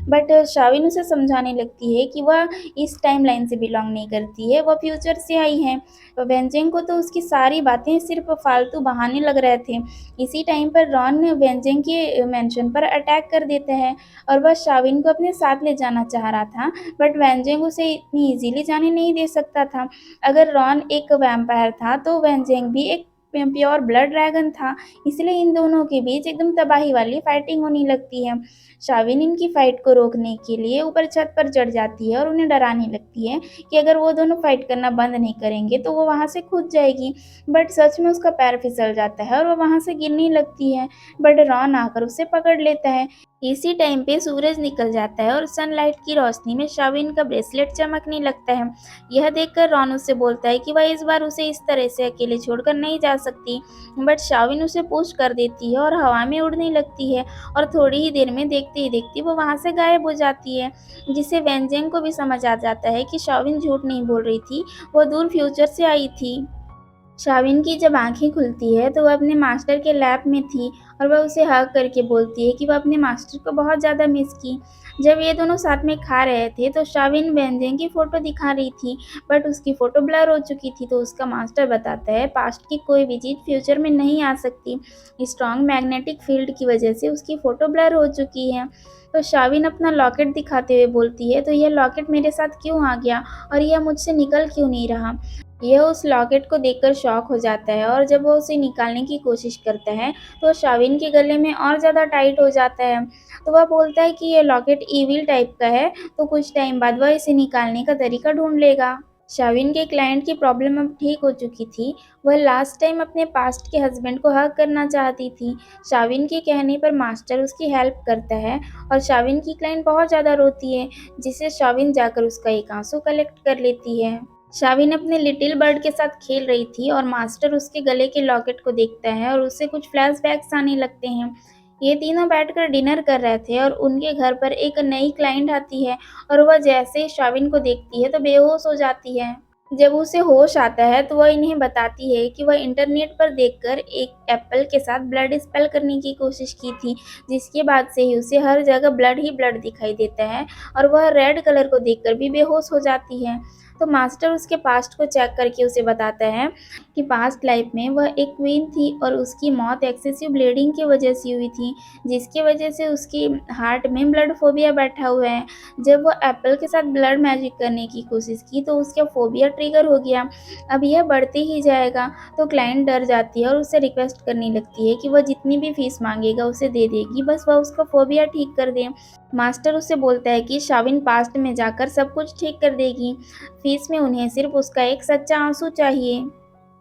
बट शाविन उसे समझाने लगती है कि वह इस टाइमलाइन से बिलोंग नहीं करती है, वह फ्यूचर से आई है। वेंजेंग को तो उसकी सारी बातें सिर्फ फालतू बहाने लग रहे थे। इसी टाइम पर रॉन वेंजेंग के मेंशन पर अटैक कर देता है और वह शाविन को अपने साथ ले जाना चाह रहा था, बट वेंजेंग उसे इतनी इजीली जाने नहीं दे सकता था। अगर रॉन एक वैम्पायर था तो वेंजेंग भी एक प्योर ब्लड ड्रैगन था, इसलिए इन दोनों के बीच एकदम तबाही वाली फाइटिंग होने लगती है। शाविन इनकी फाइट को रोकने के लिए ऊपर छत पर चढ़ जाती है और उन्हें डराने लगती है कि अगर वो दोनों फाइट करना बंद नहीं करेंगे तो वो वहाँ से कूद जाएगी। बट सच में उसका पैर फिसल जाता है और वो वहाँ से गिरने लगती है, बट रॉन आकर उसे पकड़ लेता है। इसी टाइम पे सूरज निकल जाता है और सनलाइट की रोशनी में शाविन का ब्रेसलेट चमकने लगता है। यह देखकर रॉन उससे बोलता है कि वह इस बार उसे इस तरह से अकेले छोड़कर नहीं जा सकती, बट शाविन उसे पुश कर देती है और हवा में उड़ने लगती है और थोड़ी ही देर में देखते ही देखते वो वहाँ से गायब हो जाती है, जिससे वेंजेंग को भी समझ आ जाता है कि शाविन झूठ नहीं बोल रही थी, वो दूर फ्यूचर से आई थी। शाविन की जब आंखें खुलती है तो वह अपने मास्टर के लैब में थी और वह उसे हग करके बोलती है कि वह अपने मास्टर को बहुत ज़्यादा मिस की। जब ये दोनों साथ में खा रहे थे तो शाविन वेंजेंग की फ़ोटो दिखा रही थी, बट उसकी फ़ोटो ब्लर हो चुकी थी। तो उसका मास्टर बताता है पास्ट की कोई भी चीज़ फ्यूचर में नहीं आ सकती, स्ट्रॉन्ग मैग्नेटिक फील्ड की वजह से उसकी फ़ोटो ब्लर हो चुकी है। तो शाविन अपना लॉकेट दिखाते हुए बोलती है, तो यह लॉकेट मेरे साथ क्यों आ गया और यह मुझसे निकल क्यों नहीं रहा। यह उस लॉकेट को देखकर शॉक हो जाता है और जब वो उसे निकालने की कोशिश करता है तो शाविन के गले में और ज़्यादा टाइट हो जाता है। तो वह बोलता है कि ये लॉकेट ईविल टाइप का है, तो कुछ टाइम बाद वह इसे निकालने का तरीका ढूंढ लेगा। शाविन के क्लाइंट की प्रॉब्लम अब ठीक हो चुकी थी। वह लास्ट टाइम अपने पास्ट के हस्बैंड को हग करना चाहती थी। शाविन के कहने पर मास्टर उसकी हेल्प करता है और शाविन की क्लाइंट बहुत ज़्यादा रोती है, जिससे शाविन जाकर उसका एक आंसू कलेक्ट कर लेती है। शाविन अपने लिटिल बर्ड के साथ खेल रही थी और मास्टर उसके गले के लॉकेट को देखता है और उससे कुछ फ्लैशबैक्स आने लगते हैं। ये तीनों बैठकर डिनर कर रहे थे और उनके घर पर एक नई क्लाइंट आती है और वह जैसे ही शाविन को देखती है तो बेहोश हो जाती है। जब उसे होश आता है तो वह इन्हें बताती है कि वह इंटरनेट पर देखकर एक एप्पल के साथ ब्लड स्पेल करने की कोशिश की थी, जिसके बाद से ही उसे हर जगह ब्लड ही ब्लड दिखाई देता है और वह रेड कलर को देखकर भी बेहोश हो जाती है। तो मास्टर उसके पास्ट को चेक करके उसे बताता है कि पास्ट लाइफ में वह एक क्वीन थी और उसकी मौत एक्सेसिव ब्लीडिंग की वजह से हुई थी, जिसकी वजह से उसकी हार्ट में ब्लड फोबिया बैठा हुआ है। जब वो एप्पल के साथ ब्लड मैजिक करने की कोशिश की तो उसका फोबिया ट्रिगर हो गया। अब यह बढ़ते ही जाएगा। तो क्लाइंट डर जाती है और उससे रिक्वेस्ट करने लगती है कि वह जितनी भी फीस मांगेगा उसे दे देगी, बस वह उसका फोबिया ठीक कर दे। मास्टर उससे बोलता है कि शाविन पास्ट में जाकर सब कुछ ठीक कर देगी, फीस में उन्हें सिर्फ उसका एक सच्चा आंसू चाहिए।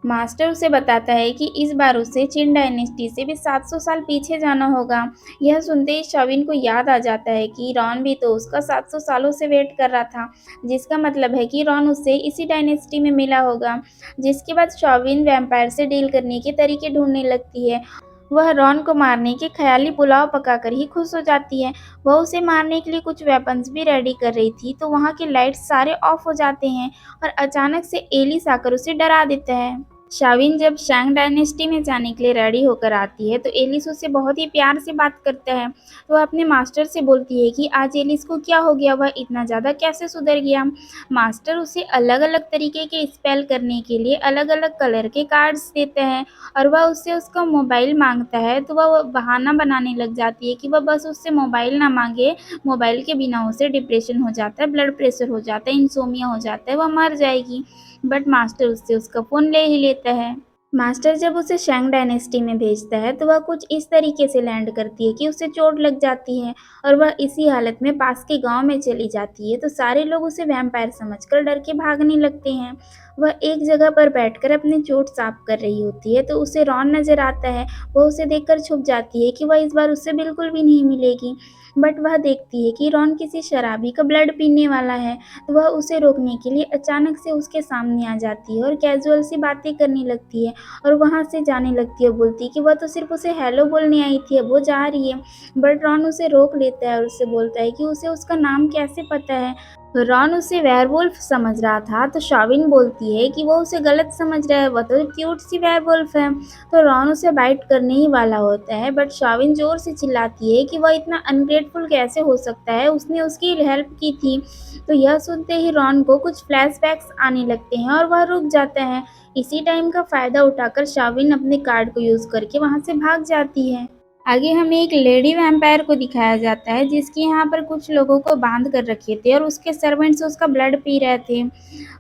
मास्टर उसे बताता है कि इस बार उसे चिन डायनेस्टी से भी 700 साल पीछे जाना होगा। यह सुनते ही शाविन को याद आ जाता है कि रॉन भी तो उसका 700 सालों से वेट कर रहा था, जिसका मतलब है कि रॉन उससे इसी डायनेस्टी में मिला होगा। जिसके बाद शाविन वैम्पायर से डील करने के तरीके ढूंढने लगती है। वह रॉन को मारने के ख्याली पुलाव पकाकर ही खुश हो जाती है। वह उसे मारने के लिए कुछ वेपन्स भी रेडी कर रही थी, तो वहाँ के लाइट्स सारे ऑफ हो जाते हैं और अचानक से एलिस आकर उसे डरा देता है। शाविन जब शैंग डायनेस्टी में जाने के लिए रेडी होकर आती है तो एलिस उससे बहुत ही प्यार से बात करता है। तो वह अपने मास्टर से बोलती है कि आज एलिस को क्या हो गया, वह इतना ज़्यादा कैसे सुधर गया। मास्टर उसे अलग अलग तरीके के स्पेल करने के लिए अलग अलग कलर के कार्ड्स देते हैं और वह उससे उसका मोबाइल मांगता है। तो वह बहाना बनाने लग जाती है कि वह बस उससे मोबाइल ना मांगे, मोबाइल के बिना उसे डिप्रेशन हो जाता है, ब्लड प्रेशर हो जाता है, इंसोमिया हो जाता है, वह मर जाएगी। बट मास्टर उससे उसका फ़ोन ले ही लेता है। मास्टर जब उसे शैंग डायनेस्टी में भेजता है तो वह कुछ इस तरीके से लैंड करती है कि उसे चोट लग जाती है और वह इसी हालत में पास के गांव में चली जाती है। तो सारे लोग उसे वैम्पायर समझकर डर के भागने लगते हैं। वह एक जगह पर बैठकर अपनी चोट साफ कर रही होती है तो उसे रॉन नजर आता है। वह उसे देखकर छुप जाती है कि वह इस बार उससे बिल्कुल भी नहीं मिलेगी। बट वह देखती है कि रॉन किसी शराबी का ब्लड पीने वाला है, तो वह उसे रोकने के लिए अचानक से उसके सामने आ जाती है और कैजुअल सी बातें करने लगती है और वहाँ से जाने लगती है। बोलती है कि वह तो सिर्फ उसे हेलो बोलने आई थी, अब वो जा रही है। बट रॉन उसे रोक लेता है और उससे बोलता है कि उसे उसका नाम कैसे पता है। रॉन उसे वेयरवुल्फ समझ रहा था, तो शाविन बोलती है कि वो उसे गलत समझ रहा है, वह तो क्यूट सी वेयरवुल्फ है। तो रॉन उसे बाइट करने ही वाला होता है, बट शाविन जोर से चिल्लाती है कि वह इतना अनग्रेटफुल कैसे हो सकता है, उसने उसकी हेल्प की थी। तो यह सुनते ही रॉन को कुछ फ्लैशबैक्स आने लगते हैं और वह रुक जाता है। इसी टाइम का फायदा उठाकर शाविन अपने कार्ड को यूज करके वहां से भाग जाती है। आगे हमें एक लेडी वैम्पायर को दिखाया जाता है, जिसके यहाँ पर कुछ लोगों को बांध कर रखे थे और उसके सर्वेंट्स उसका ब्लड पी रहे थे।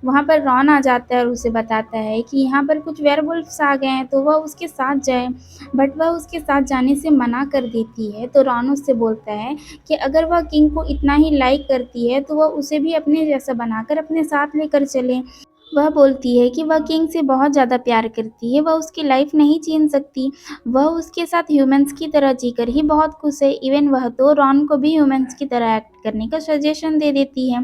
वहाँ पर रॉन आ जाता है और उसे बताता है कि यहाँ पर कुछ वेयरवुल्फ्स आ गए हैं, तो वह उसके साथ जाए। बट वह उसके साथ जाने से मना कर देती है। तो रॉन उससे बोलता है कि अगर वह किंग को इतना ही लाइक करती है, तो वह उसे भी अपने जैसा बनाकर अपने साथ लेकर चले। वह बोलती है कि वह किंग से बहुत ज़्यादा प्यार करती है, वह उसकी लाइफ नहीं छीन सकती। वह उसके साथ ह्यूमंस की तरह जीकर ही बहुत खुश है। इवन वह तो रॉन को भी ह्यूमंस की तरह एक्ट करने का सजेशन दे देती है।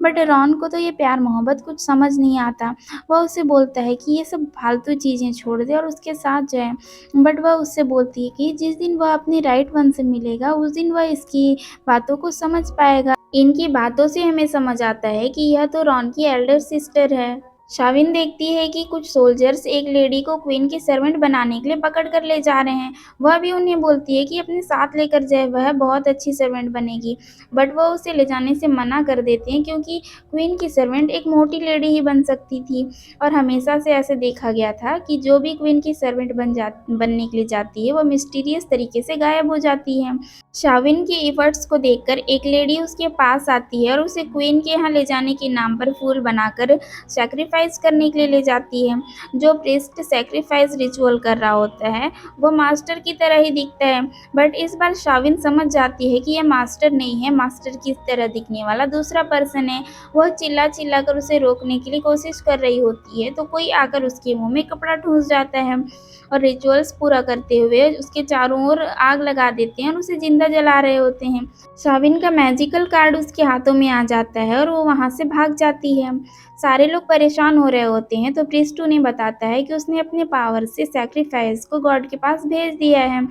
बट रॉन को तो ये प्यार मोहब्बत कुछ समझ नहीं आता। वह उसे बोलता है कि ये सब फालतू चीज़ें छोड़ दे और उसके साथ जाए। बट वह उससे बोलती है कि जिस दिन वह अपनी राइट वन से मिलेगा, उस दिन वह इसकी बातों को समझ पाएगा। इनकी बातों से हमें समझ आता है कि यह तो रॉन की एल्डर सिस्टर है। शाविन देखती है कि कुछ सोल्जर्स एक लेडी को क्वीन की सर्वेंट बनाने के लिए पकड़ कर ले जा रहे हैं। वह भी उन्हें बोलती है कि अपने साथ लेकर जाए, वह बहुत अच्छी सर्वेंट बनेगी। बट वह उसे ले जाने से मना कर देते हैं, क्योंकि क्वीन की सर्वेंट एक मोटी लेडी ही बन सकती थी और हमेशा से ऐसे देखा गया था कि जो भी क्वीन की सर्वेंट बनने के लिए जाती है, वह मिस्टीरियस तरीके से गायब हो जाती है। शाविन के एफर्ट्स को देखकर एक लेडी उसके पास आती है और उसे क्वीन के यहाँ ले जाने के नाम पर फूल बनाकर सैक्रिफाइस करने के लिए ले जाती है। जो प्रीस्ट सैक्रिफाइस रिचुअल कर रहा होता है, वो मास्टर की तरह ही दिखता है। बट इस बार शाविन समझ जाती है कि यह मास्टर नहीं है, मास्टर की तरह दिखने वाला दूसरा पर्सन है। वह चिल्ला चिल्ला कर उसे रोकने की कोशिश कर रही होती है, तो कोई आकर उसके मुंह में कपड़ा ठूंस जाता है और रिचुअल्स पूरा करते हुए उसके चारों ओर आग लगा देते हैं और उसे जिंदा जला रहे होते हैं। शाविन का मैजिकल कार्ड उसके हाथों में आ जाता है और वो वहाँ से भाग जाती है। सारे लोग परेशान हो रहे होते हैं, तो प्रीस्ट उन्हें बताता है कि उसने अपने पावर से सैक्रिफाइस को गॉड के पास भेज दिया है।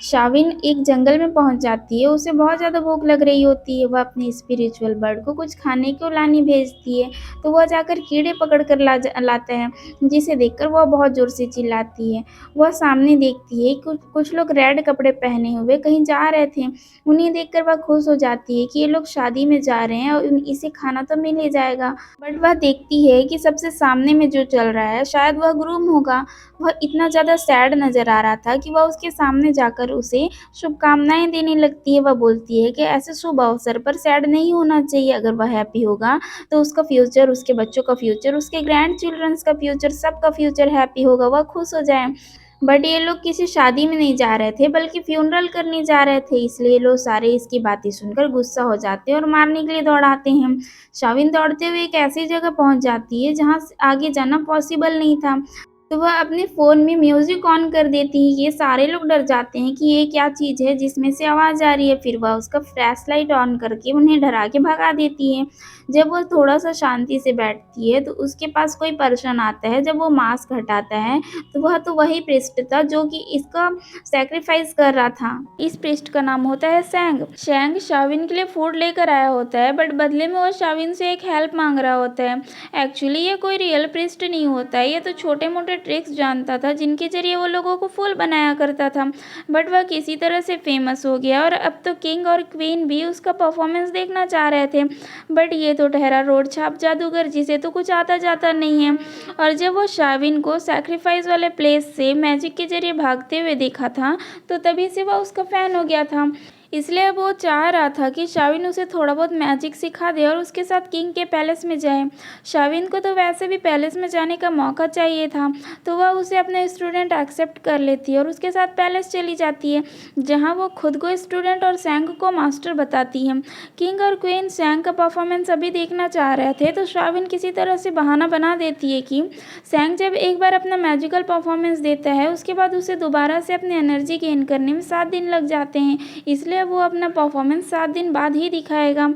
शाविन एक जंगल में पहुंच जाती है, उसे बहुत ज़्यादा भूख लग रही होती है। वह अपने स्पिरिचुअल बर्ड को कुछ खाने को लाने भेजती है, तो वह जाकर कीड़े पकड़ कर लाता है, जिसे देखकर वह बहुत ज़ोर से चिल्लाती है। वह सामने देखती है कुछ कुछ लोग रेड कपड़े पहने हुए कहीं जा रहे थे। उन्हें देखकर वह खुश हो जाती है कि ये लोग शादी में जा रहे हैं और इसे खाना तो मिल ही जाएगा। बट वह देखती है कि सबसे सामने में जो चल रहा है, शायद वह ग्रूम होगा। वह इतना ज़्यादा सैड नज़र आ रहा था कि वह उसके सामने जाकर उसे शुभकामनाएं देने लगती है। वह बोलती है कि ऐसे शुभ अवसर पर सैड नहीं होना चाहिए। अगर वह हैप्पी होगा, तो उसका फ्यूचर, उसके बच्चों का फ्यूचर, उसके ग्रैंड चिल्ड्रंस का फ्यूचर, सबका फ्यूचर हैप्पी होगा, वह खुश हो जाए। बट ये लोग किसी शादी में नहीं जा रहे थे, बल्कि फ्यूनरल करने जा रहे थे। इसलिए लोग सारे इसकी बातें सुनकर गुस्सा हो जाते हैं और मारने के लिए दौड़ाते हैं। शाविन दौड़ते हुए एक ऐसी जगह पहुंच जाती है जहां से आगे जाना पॉसिबल नहीं था। तो वह अपने फ़ोन में म्यूज़िक ऑन कर देती है। ये सारे लोग डर जाते हैं कि ये क्या चीज़ है जिसमें से आवाज़ आ रही है। फिर वह उसका फ्लैश लाइट ऑन करके उन्हें डरा के भगा देती है। जब वह थोड़ा-सा शांति से बैठती है, तो उसके पास कोई पर्सन आता है। जब वो मास्क हटाता है, तो वह तो वही प्रीस्ट था जो कि इसका सैक्रिफाइस कर रहा था। इस प्रीस्ट का नाम होता है सैंग। सैंग शाविन के लिए फूड लेकर आया होता है, बट बदले में वो शाविन से एक हेल्प मांग रहा होता है। एक्चुअली ये कोई रियल प्रीस्ट नहीं होता है, ये तो छोटे-मोटे ट्रिक्स जानता था जिनके जरिए वो लोगों को फूल बनाया करता था। बट वह किसी तरह से फेमस हो गया और अब तो किंग और क्वीन भी उसका परफॉर्मेंस देखना चाह रहे थे। बट ये तो ठहरा रोड छाप जादूगर, जिसे तो कुछ आता जाता नहीं है। और जब वो शाविन को सैक्रिफाइस वाले प्लेस से मैजिक के जरिए भागते हुए देखा था, तो तभी से वह उसका फैन हो गया था। इसलिए अब वो चाह रहा था कि शाविन उसे थोड़ा बहुत मैजिक सिखा दे और उसके साथ किंग के पैलेस में जाए। शाविन को तो वैसे भी पैलेस में जाने का मौका चाहिए था, तो वह उसे अपना स्टूडेंट एक्सेप्ट कर लेती है और उसके साथ पैलेस चली जाती है, जहां वो खुद को स्टूडेंट और सैंग को मास्टर बताती है। किंग और क्वीन सैंग का परफॉर्मेंस अभी देखना चाह रहे थे, तो शाविन किसी तरह से बहाना बना देती है कि सैंग जब एक बार अपना मैजिकल परफॉर्मेंस देता है, उसके बाद उसे दोबारा से अपनी एनर्जी गेन करने में 7 दिन लग जाते हैं। इसलिए है वो अपना परफॉर्मेंस 7 दिन बाद ही दिखाएगा।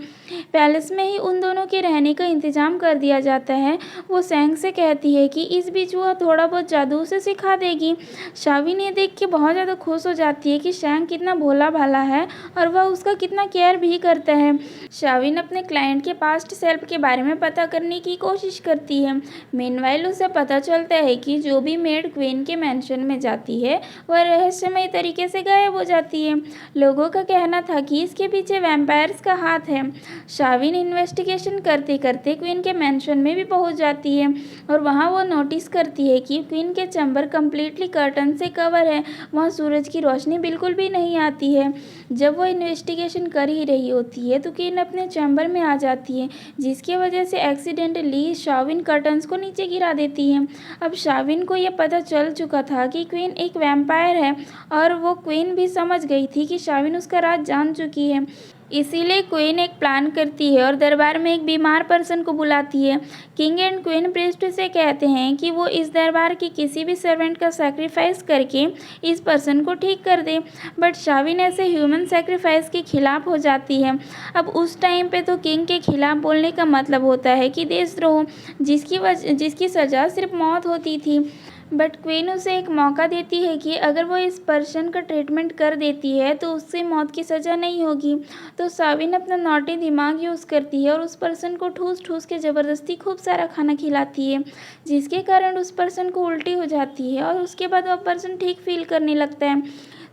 पैलेस में ही उन दोनों के रहने का इंतजाम कर दिया जाता है। वो सैंग से कहती है कि इस बीच वह थोड़ा बहुत जादू उसे सिखा देगी। शाविन ये देख के बहुत ज़्यादा खुश हो जाती है कि सैंग कितना भोला भाला है और वह उसका कितना केयर भी करता है। शाविन अपने क्लाइंट के पास्ट सेल्फ के बारे में पता करने की कोशिश करती है। मीनवाइल उसे पता चलता है कि जो भी मेड क्वीन के मैंशन में जाती है वह रहस्यमय तरीके से गायब हो जाती है। लोगों का कहना था कि इसके पीछे वैम्पायर्स का हाथ है। शाविन इन्वेस्टिगेशन करते करते क्वीन के मैंशन में भी पहुंच जाती है और वहां वो नोटिस करती है कि क्वीन के चैम्बर कम्प्लीटली कर्टन से कवर है। वहां सूरज की रोशनी बिल्कुल भी नहीं आती है। जब वो इन्वेस्टिगेशन कर ही रही होती है तो क्वीन अपने चैम्बर में आ जाती है, जिसकी वजह से एक्सीडेंटली शाविन कर्टन्स को नीचे गिरा देती है। अब शाविन को यह पता चल चुका था कि क्वीन एक वैम्पायर है और वो क्वीन भी समझ गई थी कि शाविन उसका राज जान चुकी है। इसीलिए क्वीन एक प्लान करती है और दरबार में एक बीमार पर्सन को बुलाती है। किंग एंड क्वीन प्रीस्ट से कहते हैं कि वो इस दरबार के किसी भी सर्वेंट का सैक्रिफाइस करके इस पर्सन को ठीक कर दे, बट शाविन ऐसे ह्यूमन सैक्रिफाइस के खिलाफ हो जाती है। अब उस टाइम पे तो किंग के खिलाफ बोलने का मतलब होता है कि देशद्रोह, जिसकी सज़ा सिर्फ मौत होती थी। बट क्वीन उसे एक मौका देती है कि अगर वो इस पर्सन का ट्रीटमेंट कर देती है तो उससे मौत की सज़ा नहीं होगी। तो शाविन अपना नॉटी दिमाग यूज़ करती है और उस पर्सन को ठूस ठूस के ज़बरदस्ती खूब सारा खाना खिलाती है, जिसके कारण उस पर्सन को उल्टी हो जाती है और उसके बाद वह पर्सन ठीक फील करने लगता है।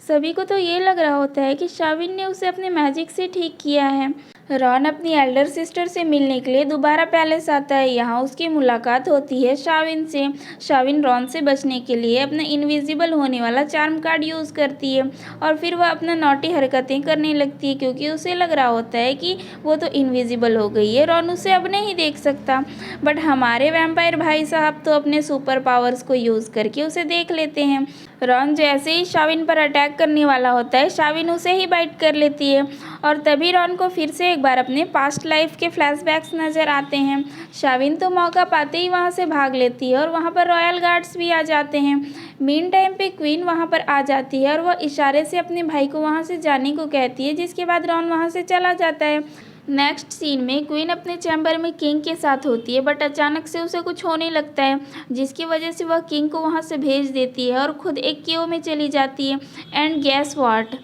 सभी को तो ये लग रहा होता है कि शाविन ने उसे अपने मैजिक से ठीक किया है। रॉन अपनी एल्डर सिस्टर से मिलने के लिए दोबारा पैलेस आता है। यहाँ उसकी मुलाकात होती है शाविन से। शाविन रॉन से बचने के लिए अपना इनविजिबल होने वाला चार्म कार्ड यूज़ करती है और फिर वह अपना नॉटी हरकतें करने लगती है, क्योंकि उसे लग रहा होता है कि वो तो इनविजिबल हो गई है, रॉन उसे अब नहीं देख सकता। बट हमारे वैम्पायर भाई साहब तो अपने सुपर पावर्स को यूज़ करके उसे देख लेते हैं। रॉन जैसे ही शाविन पर अटैक करने वाला होता है, शाविन उसे ही बाइट कर लेती है और तभी रॉन को फिर से एक बार अपने पास्ट लाइफ के फ्लैशबैक्स नज़र आते हैं। शाविन तो मौका पाते ही वहां से भाग लेती है और वहां पर रॉयल गार्ड्स भी आ जाते हैं। मीन टाइम पे क्वीन वहां पर आ जाती है और वह इशारे से अपने भाई को वहां से जाने को कहती है, जिसके बाद रॉन वहां से चला जाता है। नेक्स्ट सीन में क्वीन अपने चैम्बर में किंग के साथ होती है, बट अचानक से उसे कुछ होने लगता है, जिसकी वजह से वह किंग को वहां से भेज देती है और खुद एक केव में चली जाती है। एंड गैस व्हाट,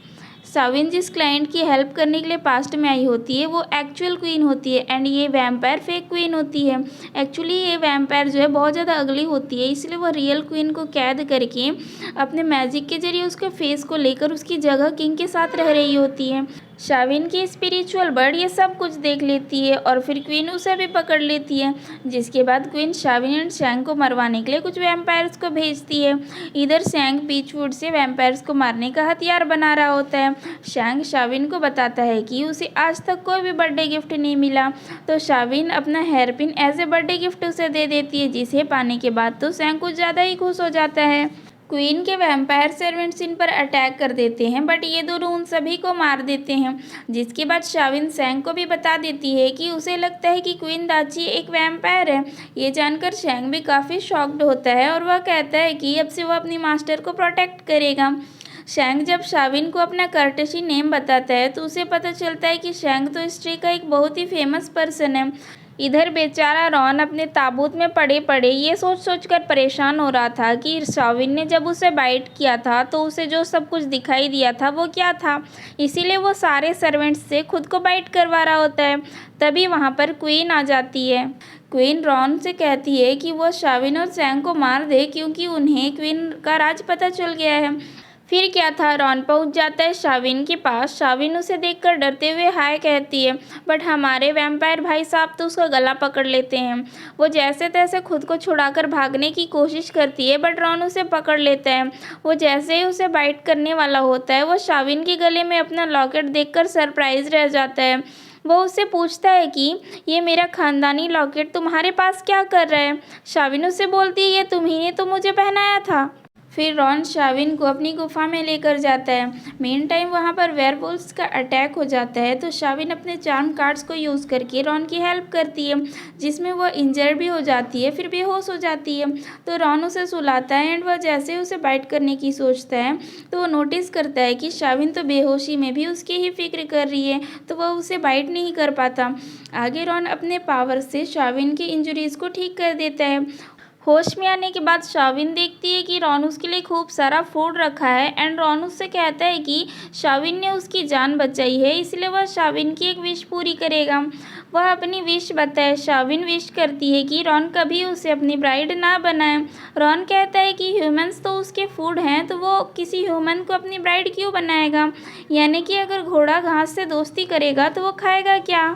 शाविन जिस क्लाइंट की हेल्प करने के लिए पास्ट में आई होती है वो एक्चुअल क्वीन होती है एंड ये वैम्पायर फेक क्वीन होती है। एक्चुअली ये वैम्पायर जो है बहुत ज़्यादा अगली होती है, इसलिए वो रियल क्वीन को कैद करके अपने मैजिक के जरिए उसके फेस को लेकर उसकी जगह किंग के साथ रह रही होती है। शाविन की स्पिरिचुअल बर्ड ये सब कुछ देख लेती है और फिर क्वीन उसे भी पकड़ लेती है, जिसके बाद क्वीन शाविन एंड शैंग को मरवाने के लिए कुछ वैम्पायर्स को भेजती है। इधर शैंग बीचवुड से वैम्पायर्स को मारने का हथियार बना रहा होता है। शैंग शाविन को बताता है कि उसे आज तक कोई भी बर्थडे गिफ्ट नहीं मिला, तो शाविन अपना hairpin as a birthday gift उसे दे देती है, जिसे पाने के बाद तो शैंग कुछ ज़्यादा ही खुश हो जाता है। क्वीन के वैम्पायर सर्वेंट्स इन पर अटैक कर देते हैं, बट ये दोनों उन सभी को मार देते हैं, जिसके बाद शाविन शैंग को भी बता देती है कि उसे लगता है कि क्वीन दाची एक वैम्पायर है। ये जानकर शैंग भी काफ़ी शॉक्ड होता है और वह कहता है कि अब से वह अपनी मास्टर को प्रोटेक्ट करेगा। शैंग जब शाविन को अपना कर्टेसी नेम बताता है तो उसे पता चलता है कि शैंग तो हिस्ट्री का एक बहुत ही फेमस पर्सन है। इधर बेचारा रॉन अपने ताबूत में पड़े पड़े ये सोच सोच कर परेशान हो रहा था कि शाविन ने जब उसे बाइट किया था तो उसे जो सब कुछ दिखाई दिया था वो क्या था, इसीलिए वो सारे सर्वेंट्स से खुद को बाइट करवा रहा होता है। तभी वहाँ पर क्वीन आ जाती है। क्वीन रॉन से कहती है कि वो शाविन और शैंग को मार दे, क्योंकि उन्हें क्वीन का राज पता चल गया है। फिर क्या था, रॉन पहुंच जाता है शाविन के पास। शाविन उसे देखकर डरते हुए हाय कहती है, बट हमारे वैम्पायर भाई साहब तो उसका गला पकड़ लेते हैं। वो जैसे तैसे खुद को छुड़ाकर भागने की कोशिश करती है, बट रॉन उसे पकड़ लेता है। वो जैसे ही उसे बाइट करने वाला होता है, वो शाविन के गले में अपना लॉकेट देखकर सरप्राइज रह जाता है। वो उससे पूछता है कि ये मेरा खानदानी लॉकेट तुम्हारे पास क्या कर रहा है। शाविन उससे बोलती है, ये तुम्ही ने तो मुझे पहनाया था। फिर रॉन शाविन को अपनी गुफा में लेकर जाता है। मेन टाइम वहाँ पर वेयरवुल्व्स का अटैक हो जाता है, तो शाविन अपने चार्म कार्ड्स को यूज़ करके रॉन की हेल्प करती है, जिसमें वह इंजर्ड भी हो जाती है, फिर बेहोश हो जाती है। तो रॉन उसे सुलाता है एंड वह जैसे ही उसे बाइट करने की सोचता है तो वो नोटिस करता है कि शाविन तो बेहोशी में भी उसकी ही फिक्र कर रही है, तो वह उसे बाइट नहीं कर पाता। आगे रॉन अपने पावर से शाविन की इंजरीज़ को ठीक कर देता है। होश में आने के बाद शाविन देखती है कि रॉन उसके लिए खूब सारा फूड रखा है एंड रॉन उससे कहता है कि शाविन ने उसकी जान बचाई है, इसलिए वह शाविन की एक विश पूरी करेगा। वह अपनी विश बताए। शाविन विश करती है कि रॉन कभी उसे अपनी ब्राइड ना बनाए। रॉन कहता है कि ह्यूमंस तो उसके फूड हैं, तो वो किसी ह्यूमन को अपनी ब्राइड क्यों बनाएगा, यानी कि अगर घोड़ा घास से दोस्ती करेगा तो वो खाएगा क्या।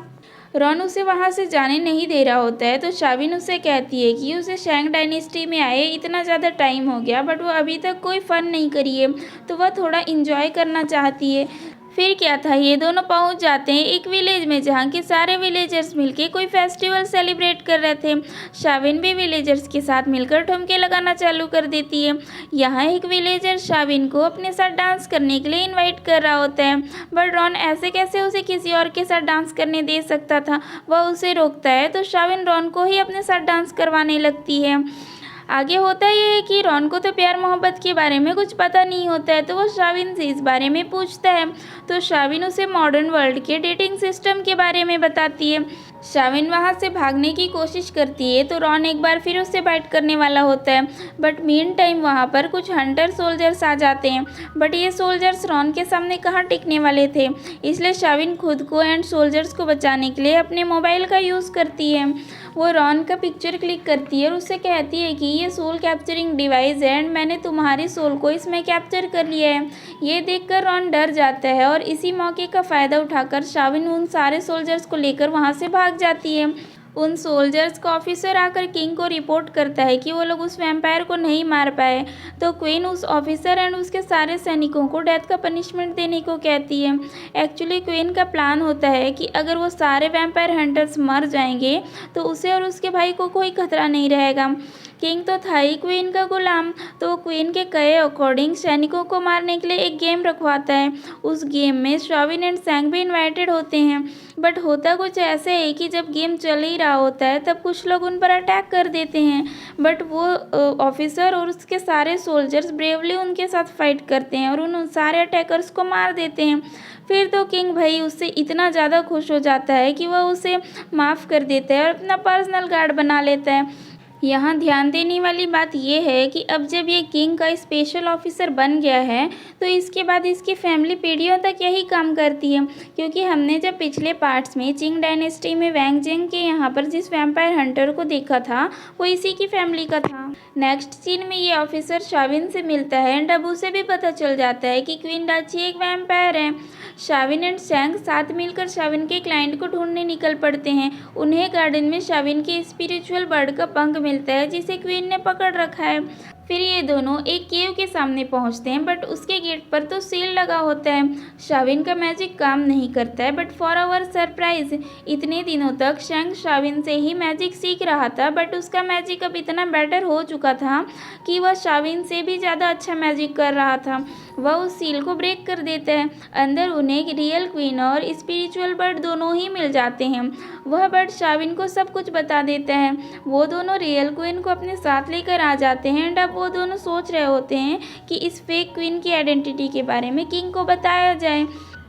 रॉन उसे वहाँ से जाने नहीं दे रहा होता है, तो शाविन उसे कहती है कि उसे शैंग डायनेस्टी में आए इतना ज़्यादा टाइम हो गया बट वो अभी तक कोई फ़न नहीं करी है, तो वह थोड़ा इंजॉय करना चाहती है। फिर क्या था, ये दोनों पहुंच जाते हैं एक विलेज में जहाँ के सारे विलेजर्स मिलके कोई फेस्टिवल सेलिब्रेट कर रहे थे। शाविन भी विलेजर्स के साथ मिलकर ठुमके लगाना चालू कर देती है। यहाँ एक विलेजर शाविन को अपने साथ डांस करने के लिए इनवाइट कर रहा होता है, बट रॉन ऐसे कैसे उसे किसी और के साथ डांस करने दे सकता था। वह उसे रोकता है, तो शाविन रॉन को ही अपने साथ डांस करवाने लगती है। आगे होता ये है कि रॉन को तो प्यार मोहब्बत के बारे में कुछ पता नहीं होता है, तो वो शाविन से इस बारे में पूछता है, तो शाविन उसे मॉडर्न वर्ल्ड के डेटिंग सिस्टम के बारे में बताती है। शाविन वहाँ से भागने की कोशिश करती है, तो रॉन एक बार फिर उससे फाइट करने वाला होता है, बट मीन टाइम वहाँ पर कुछ हंटर सोल्जर्स आ जाते हैं, बट ये सोल्जर्स रॉन के सामने कहाँ टिकने वाले थे, इसलिए शाविन खुद को एंड सोल्जर्स को बचाने के लिए अपने मोबाइल का यूज़ करती है। वो रॉन का पिक्चर क्लिक करती है और उससे कहती है कि ये सोल कैप्चरिंग डिवाइस है एंड मैंने तुम्हारी सोल को इसमें कैप्चर कर लिया है। ये देखकर रॉन डर जाता है और इसी मौके का फ़ायदा उठाकर शाविन उन सारे सोल्जर्स को लेकर वहाँ से भाग जाती है। उन सोल्जर्स का ऑफिसर आकर किंग को रिपोर्ट करता है कि वो लोग उस वैम्पायर को नहीं मार पाए, तो क्वीन उस ऑफिसर एंड उसके सारे सैनिकों को डेथ का पनिशमेंट देने को कहती है। एक्चुअली क्वीन का प्लान होता है कि अगर वो सारे वैम्पायर हंटर्स मर जाएंगे तो उसे और उसके भाई को कोई खतरा नहीं रहेगा। किंग तो था ही क्वीन का गुलाम, तो क्वीन के कहे अकॉर्डिंग सैनिकों को मारने के लिए एक गेम रखवाता है। उस गेम में शाविन एंड सैंग भी इन्वाइटेड होते हैं, बट होता कुछ ऐसे है कि जब गेम चल ही रहा होता है तब कुछ लोग उन पर अटैक कर देते हैं, बट वो ऑफिसर और उसके सारे सोल्जर्स ब्रेवली उनके साथ फाइट करते हैं और उन सारे अटैकर्स को मार देते हैं। फिर तो किंग भाई उससे इतना ज़्यादा खुश हो जाता है कि वह उसे माफ़ कर देता है और अपना पर्सनल गार्ड बना लेता है। यहाँ ध्यान देने वाली बात यह है कि अब जब ये किंग का स्पेशल ऑफिसर बन गया है तो इसके बाद इसकी फैमिली पीढ़ियों तक यही काम करती है, क्योंकि हमने जब पिछले पार्ट्स में चिंग डायनेस्टी में वैंग जिंग के यहाँ पर जिस वैम्पायर हंटर को देखा था वो इसी की फैमिली का था। नेक्स्ट सीन में ये ऑफिसर शाविन से मिलता है एंड अब उसे भी पता चल जाता है कि क्वीन डाची एक वैम्पायर है। शाविन एंड सैंग साथ मिलकर शाविन के क्लाइंट को ढूंढने निकल पड़ते हैं। उन्हें गार्डन में शाविन के स्पिरिचुअल बर्ड का पंख मिलता है जिसे क्वीन ने पकड़ रखा है। फिर ये दोनों एक केव के सामने पहुंचते हैं, बट उसके गेट पर तो सील लगा होता है। शाविन का मैजिक काम नहीं करता है, बट फॉर आवर सरप्राइज इतने दिनों तक शैंग शाविन से ही मैजिक सीख रहा था, बट उसका मैजिक अब इतना बेटर हो चुका था कि वह शाविन से भी ज़्यादा अच्छा मैजिक कर रहा था। वह उस सील को ब्रेक कर देता है। अंदर उन्हें रियल क्वीन और स्पिरिचुअल बर्ड दोनों ही मिल जाते हैं। वह बर्ड शाविन को सब कुछ बता देता है। वो दोनों रियल क्वीन को अपने साथ लेकर आ जाते हैं एंड अब वो दोनों सोच रहे होते हैं कि इस फेक क्वीन की आइडेंटिटी के बारे में किंग को बताया जाए।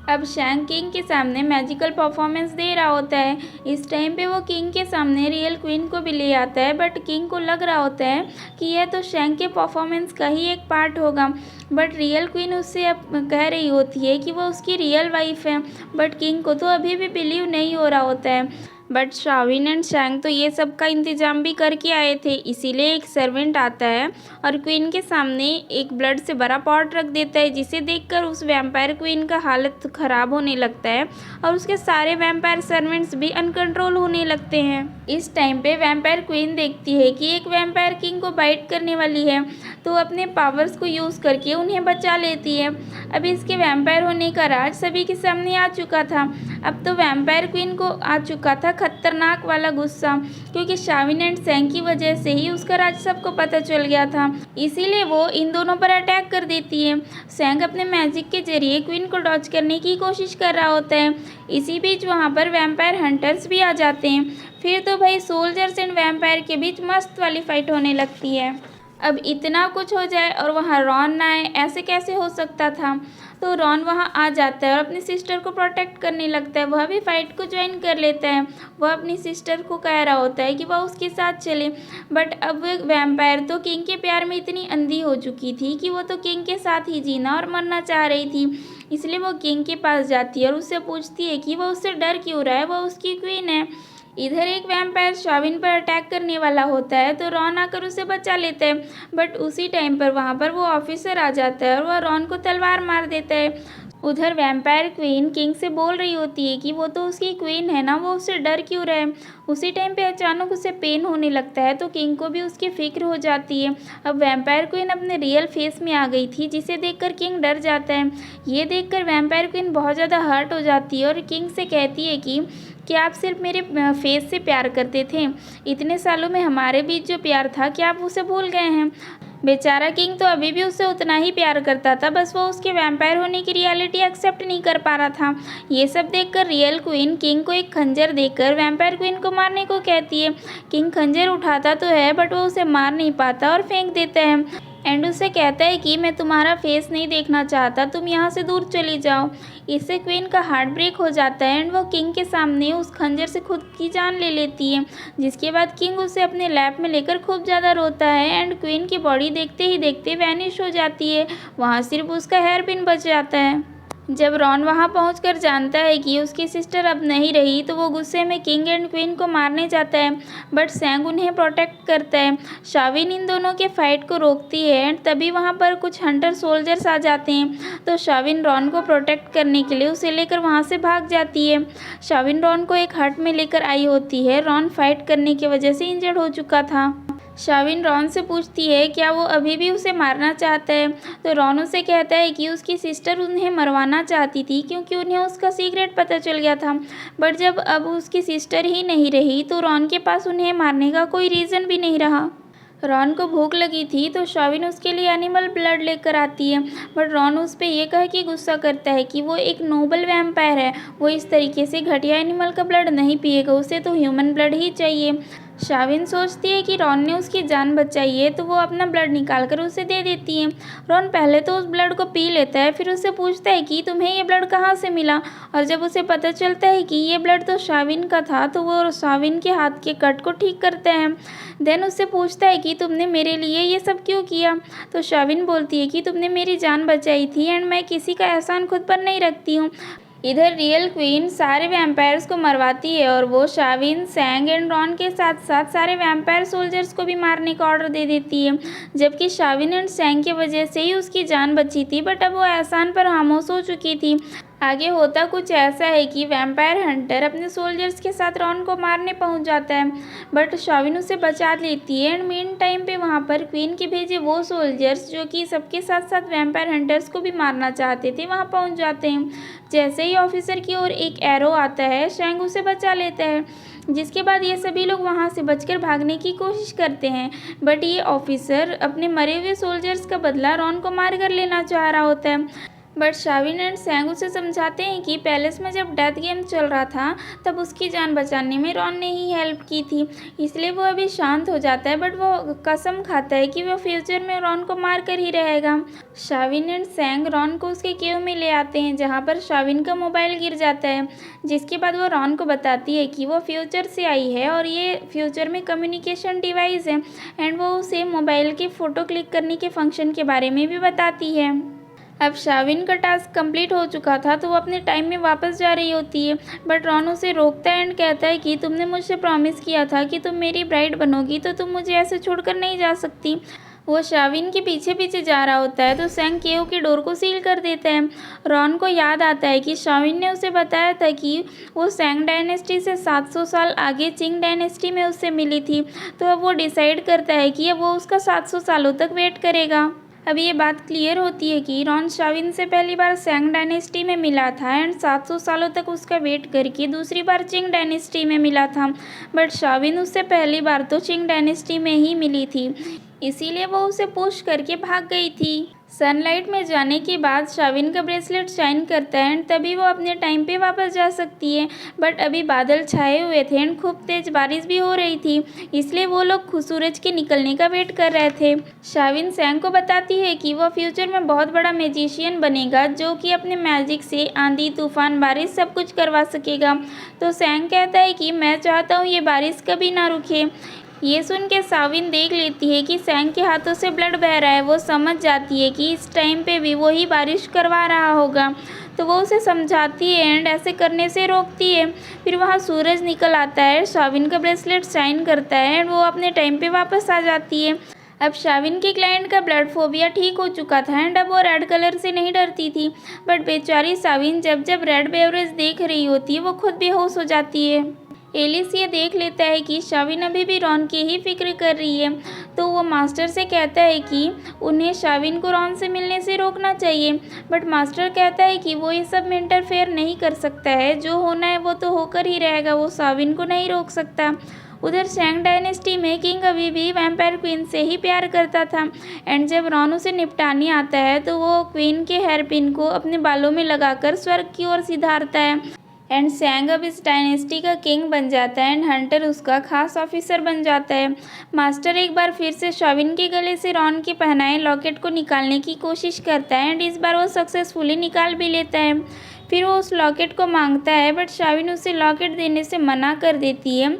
अब शैंग किंग के सामने मैजिकल परफॉर्मेंस दे रहा होता है। इस टाइम पे वो किंग के सामने रियल क्वीन को भी ले आता है, बट किंग को लग रहा होता है कि यह तो शैंग के परफॉर्मेंस का ही एक पार्ट होगा। बट रियल क्वीन उससे अब कह रही होती है कि वो उसकी रियल वाइफ है, बट किंग को तो अभी भी बिलीव नहीं हो रहा होता है। बट शाविन एंड शैंग तो ये सब का इंतज़ाम भी करके आए थे, इसीलिए एक सर्वेंट आता है और क्वीन के सामने एक ब्लड से भरा पॉट रख देता है, जिसे देखकर उस वैम्पायर क्वीन का हालत ख़राब होने लगता है और उसके सारे वैम्पायर सर्वेंट्स भी अनकंट्रोल होने लगते हैं। इस टाइम पे वैम्पायर क्वीन देखती है कि एक वैम्पायर किंग को बाइट करने वाली है, तो अपने पावर्स को यूज़ करके उन्हें बचा लेती है। अब इसके वैम्पायर होने का राज सभी के सामने आ चुका था। अब तो वैम्पायर क्वीन को आ चुका था खतरनाक वाला गुस्सा, क्योंकि शाविन एंड सैंग की वजह से ही उसका राज सबको पता चल गया था। इसीलिए वो इन दोनों पर अटैक कर देती है। सैंग अपने मैजिक के जरिए क्वीन को डॉज करने की कोशिश कर रहा होता है। इसी बीच वहाँ पर वैम्पायर हंटर्स भी आ जाते हैं। फिर तो भाई सोल्जर्स एंड वैम्पायर के बीच मस्त वाली फाइट होने लगती है। अब इतना कुछ हो जाए और वहाँ रॉन ना आए, ऐसे कैसे हो सकता था। तो रॉन वहाँ आ जाता है और अपनी सिस्टर को प्रोटेक्ट करने लगता है। वह भी फाइट को ज्वाइन कर लेता है। वह अपनी सिस्टर को कह रहा होता है कि वह उसके साथ चले, बट अब वैम्पायर तो किंग के प्यार में इतनी अंधी हो चुकी थी कि वो तो किंग के साथ ही जीना और मरना चाह रही थी। इसलिए वो किंग के पास जाती है और उससे पूछती है कि वह उससे डर क्यों रहा है, वह उसकी क्वीन है। इधर एक वैम्पायर शाविन पर अटैक करने वाला होता है तो रॉन आकर उसे बचा लेता है, बट उसी टाइम पर वहाँ पर वो ऑफिसर आ जाता है और वह रॉन को तलवार मार देता है। उधर वैम्पायर क्वीन किंग से बोल रही होती है कि वो तो उसकी क्वीन है ना, वो उससे डर क्यों रहे। उसी टाइम पे अचानक उसे पेन होने लगता है तो किंग को भी उसकी फिक्र हो जाती है। अब वैम्पायर क्वीन अपने रियल फेस में आ गई थी, जिसे देखकर किंग डर जाता है। ये देखकर वैम्पायर क्वीन बहुत ज़्यादा हर्ट हो जाती है और किंग से कहती है कि आप सिर्फ मेरे फेस से प्यार करते थे, इतने सालों में हमारे बीच जो प्यार था क्या आप उसे भूल गए हैं। बेचारा किंग तो अभी भी उससे उतना ही प्यार करता था, बस वो उसके वैम्पायर होने की रियलिटी एक्सेप्ट नहीं कर पा रहा था। ये सब देखकर रियल क्वीन किंग को एक खंजर देकर वैम्पायर क्वीन को मारने को कहती है। किंग खंजर उठाता तो है बट वो उसे मार नहीं पाता और फेंक देता है एंड उससे कहता है कि मैं तुम्हारा फेस नहीं देखना चाहता, तुम यहाँ से दूर चली जाओ। इससे क्वीन का हार्ट ब्रेक हो जाता है एंड वो किंग के सामने उस खंजर से खुद की जान ले लेती है, जिसके बाद किंग उसे अपने लैब में लेकर खूब ज़्यादा रोता है एंड क्वीन की बॉडी देखते ही देखते वैनिश हो जाती है। वहाँ सिर्फ उसका हेयर पिन बच जाता है। जब रॉन वहां पहुंचकर जानता है कि उसकी सिस्टर अब नहीं रही तो वो गुस्से में किंग एंड क्वीन को मारने जाता है, बट सैंग उन्हें प्रोटेक्ट करता है। शाविन इन दोनों के फाइट को रोकती है। तभी वहां पर कुछ हंटर सोल्जर्स आ जाते हैं तो शाविन रॉन को प्रोटेक्ट करने के लिए उसे लेकर वहां से भाग जाती है। शाविन रॉन को एक हट में लेकर आई होती है। रॉन फाइट करने की वजह से इंजर्ड हो चुका था। शाविन रॉन से पूछती है क्या वो अभी भी उसे मारना चाहता है, तो रॉन उसे कहता है कि उसकी सिस्टर उन्हें मरवाना चाहती थी क्योंकि उन्हें उसका सीक्रेट पता चल गया था, बट जब अब उसकी सिस्टर ही नहीं रही तो रॉन के पास उन्हें मारने का कोई रीज़न भी नहीं रहा। रॉन को भूख लगी थी तो शाविन उसके लिए एनिमल ब्लड लेकर आती है, बट रॉन उस पर यह कह के गुस्सा करता है कि वो एक नोबल वैम्पायर है, वो इस तरीके से घटिया एनिमल का ब्लड नहीं पिएगा, उसे तो ह्यूमन ब्लड ही चाहिए। शाविन सोचती है कि रॉन ने उसकी जान बचाई है तो वो अपना ब्लड निकाल कर उसे दे देती है। रॉन पहले तो उस ब्लड को पी लेता है, फिर उससे पूछता है कि तुम्हें ये ब्लड कहाँ से मिला, और जब उसे पता चलता है कि ये ब्लड तो शाविन का था तो वो शाविन के हाथ के कट को ठीक करता है। देन उससे पूछता है कि तुमने मेरे लिए ये सब क्यों किया, तो शाविन बोलती है कि तुमने मेरी जान बचाई थी एंड मैं किसी का एहसान खुद पर नहीं रखती हूँ। इधर रियल क्वीन सारे वैम्पायर्स को मरवाती है और वो शाविन, सैंग एंड रॉन के साथ साथ सारे वैम्पायर सोल्जर्स को भी मारने का ऑर्डर दे देती है, जबकि शाविन एंड सैंग की वजह से ही उसकी जान बची थी, बट अब वो एहसान पर खामोश हो चुकी थी। आगे होता कुछ ऐसा है कि वैम्पायर हंटर अपने सोल्जर्स के साथ रॉन को मारने पहुंच जाता है, बट शाविन उसे बचा लेती है एंड मेन टाइम पे वहां पर क्वीन के भेजे वो सोल्जर्स जो कि सबके साथ साथ वैम्पायर हंटर्स को भी मारना चाहते थे वहां पहुंच जाते हैं। जैसे ही ऑफिसर की ओर एक एरो आता है, शैंग उसे बचा लेता है, जिसके बाद ये सभी लोग वहाँ से बचकर भागने की कोशिश करते हैं, बट ये ऑफिसर अपने मरे हुए सोल्जर्स का बदला रॉन को मार कर लेना चाह रहा होता है। बट शाविन एंड सैंग उसे समझाते हैं कि पैलेस में जब डेथ गेम चल रहा था तब उसकी जान बचाने में रॉन ने ही हेल्प की थी, इसलिए वो अभी शांत हो जाता है, बट वो कसम खाता है कि वो फ्यूचर में रॉन को मार कर ही रहेगा। शाविन एंड सैंग रॉन को उसके केव में ले आते हैं जहाँ पर शाविन का मोबाइल गिर जाता है, जिसके बाद वो रॉन को बताती है कि वो फ्यूचर से आई है और ये फ्यूचर में कम्युनिकेशन डिवाइस है, एंड वो उसे मोबाइल के फ़ोटो क्लिक करने के फंक्शन के बारे में भी बताती है। अब शाविन का टास्क कंप्लीट हो चुका था तो वो अपने टाइम में वापस जा रही होती है, बट रॉन उसे रोकता है एंड कहता है कि तुमने मुझसे प्रॉमिस किया था कि तुम मेरी ब्राइड बनोगी, तो तुम मुझे ऐसे छोड़कर नहीं जा सकती। वो शाविन के पीछे पीछे जा रहा होता है तो सैंग केव की डोर को सील कर देता है। रॉन को याद आता है कि शाविन ने उसे बताया था कि वो सैंग डायनेस्टी से 700 साल आगे चिंग डायनेस्टी में उससे मिली थी, तो अब वो डिसाइड करता है कि अब वो उसका 700 सालों तक वेट करेगा। अब ये बात क्लियर होती है कि रॉन शाविन से पहली बार सैंग डायनेस्टी में मिला था एंड 700 सालों तक उसका वेट करके दूसरी बार चिंग डायनेस्टी में मिला था। बट शाविन उससे पहली बार तो चिंग डायनेस्टी में ही मिली थी, इसीलिए वो उसे पुश करके भाग गई थी। सनलाइट में जाने के बाद शाविन का ब्रेसलेट शाइन करता है एंड तभी वो अपने टाइम पे वापस जा सकती है। बट अभी बादल छाए हुए थे एंड खूब तेज बारिश भी हो रही थी, इसलिए वो लोग सूरज के निकलने का वेट कर रहे थे। शाविन सैंग को बताती है कि वो फ्यूचर में बहुत बड़ा मैजिशियन बनेगा जो कि अपने मैजिक से आंधी तूफान बारिश सब कुछ करवा सकेगा। तो सैंग कहता है कि मैं चाहता हूँ ये बारिश कभी ना रुके। ये सुन के शाविन देख लेती है कि सैंग के हाथों से ब्लड बह रहा है। वो समझ जाती है कि इस टाइम पे भी वो ही बारिश करवा रहा होगा, तो वो उसे समझाती है एंड ऐसे करने से रोकती है। फिर वहाँ सूरज निकल आता है, शाविन का ब्रेसलेट शाइन करता है एंड वो अपने टाइम पे वापस आ जाती है। अब शाविन के क्लाइंट का ब्लड फोबिया ठीक हो चुका था एंड अब वो रेड कलर से नहीं डरती थी। बट बेचारी शाविन जब जब रेड बेवरेज देख रही होती है वो खुद बेहोश हो जाती है। एलिस ये देख लेता है कि शाविन अभी भी रॉन की ही फिक्र कर रही है, तो वो मास्टर से कहता है कि उन्हें शाविन को रॉन से मिलने से रोकना चाहिए। बट मास्टर कहता है कि वो ये सब में इंटरफेयर नहीं कर सकता है, जो होना है वो तो होकर ही रहेगा, वो शाविन को नहीं रोक सकता। उधर सैंग डायनेस्टी में किंग अभी भी वैम्पायर क्वीन से ही प्यार करता था एंड जब रॉन उसे निपटाने आता है तो वो क्वीन के हेयर पिन को अपने बालों में लगाकर स्वर्ग की ओर सिधारता है एंड सैंग अब इस डायनेस्टी का किंग बन जाता है एंड हंटर उसका खास ऑफिसर बन जाता है। मास्टर एक बार फिर से शाविन के गले से रॉन के पहनाए लॉकेट को निकालने की कोशिश करता है एंड इस बार वो सक्सेसफुली निकाल भी लेता है। फिर वो उस लॉकेट को मांगता है बट शाविन उसे लॉकेट देने से मना कर देती है।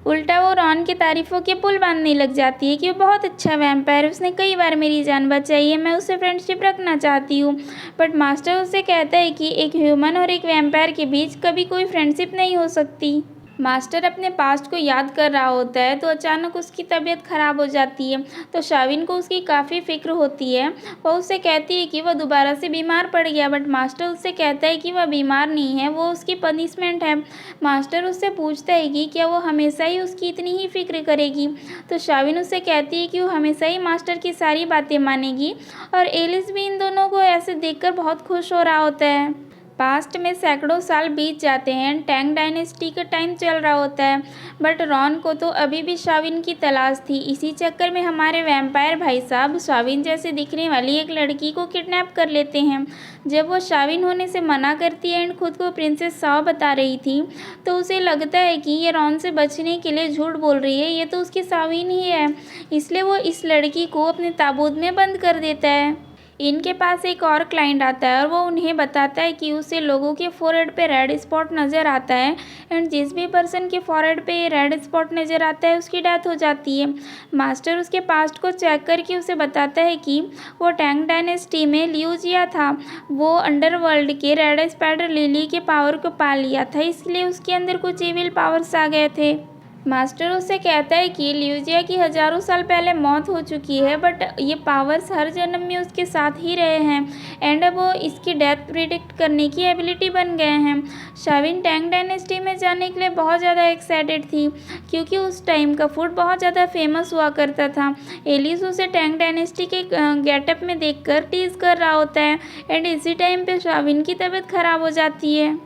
उल्टा वो रॉन की तारीफ़ों के पुल बांधने लग जाती है कि वो बहुत अच्छा वैम्पायर, उसने कई बार मेरी जान बचाई है, मैं उससे फ्रेंडशिप रखना चाहती हूँ। बट मास्टर उससे कहता है कि एक ह्यूमन और एक वैम्पायर के बीच कभी कोई फ्रेंडशिप नहीं हो सकती। मास्टर अपने पास्ट को याद कर रहा होता है तो अचानक उसकी तबीयत ख़राब हो जाती है, तो शाविन को उसकी काफ़ी फ़िक्र होती है। वो उससे कहती है कि वह दोबारा से बीमार पड़ गया, बट मास्टर उससे कहता है कि वह बीमार नहीं है, वो उसकी पनिशमेंट है। मास्टर उससे पूछता है कि क्या वो हमेशा ही उसकी इतनी ही फ़िक्र करेगी, तो शाविन उससे कहती है कि वो हमेशा ही मास्टर की सारी बातें मानेगी। और एलिस भी इन दोनों को ऐसे देखकर बहुत खुश हो रहा होता है। पास्ट में सैकड़ों साल बीत जाते हैं, टैंग डायनेस्टी का टाइम चल रहा होता है, बट रॉन को तो अभी भी शाविन की तलाश थी। इसी चक्कर में हमारे वैम्पायर भाई साहब शाविन जैसे दिखने वाली एक लड़की को किडनैप कर लेते हैं। जब वो शाविन होने से मना करती है एंड खुद को प्रिंसेस साओ बता रही थी, तो उसे लगता है कि ये रॉन से बचने के लिए झूठ बोल रही है, ये तो उसकी शाविन ही है, इसलिए वो इस लड़की को अपने ताबूत में बंद कर देता है। इनके पास एक और क्लाइंट आता है और वो उन्हें बताता है कि उसे लोगों के फोरहेड पे रेड स्पॉट नज़र आता है एंड जिस भी पर्सन के फोरहेड पे रेड स्पॉट नज़र आता है उसकी डेथ हो जाती है। मास्टर उसके पास्ट को चेक करके उसे बताता है कि वो टैंग डायनेस्टी में लियूजिया था, वो अंडरवर्ल्ड के रेड स्पाइडर लिली के पावर को पा लिया था, इसलिए उसके अंदर कुछ इविल पावर्स आ गए थे। मास्टर उससे कहता है कि ल्यूजिया की हज़ारों साल पहले मौत हो चुकी है, बट ये पावर्स हर जन्म में उसके साथ ही रहे हैं एंड अब वो इसकी डेथ प्रिडिक्ट करने की एबिलिटी बन गए हैं। शाविन टैंग डायनेस्टी में जाने के लिए बहुत ज़्यादा एक्साइटेड थी क्योंकि उस टाइम का फूड बहुत ज़्यादा फेमस हुआ करता था। एलिस उसे टैंग डायनेस्टी के गेटअप में देखकर टीज कर रहा होता है एंड इसी टाइम पे शाविन की तबीयत खराब हो जाती है।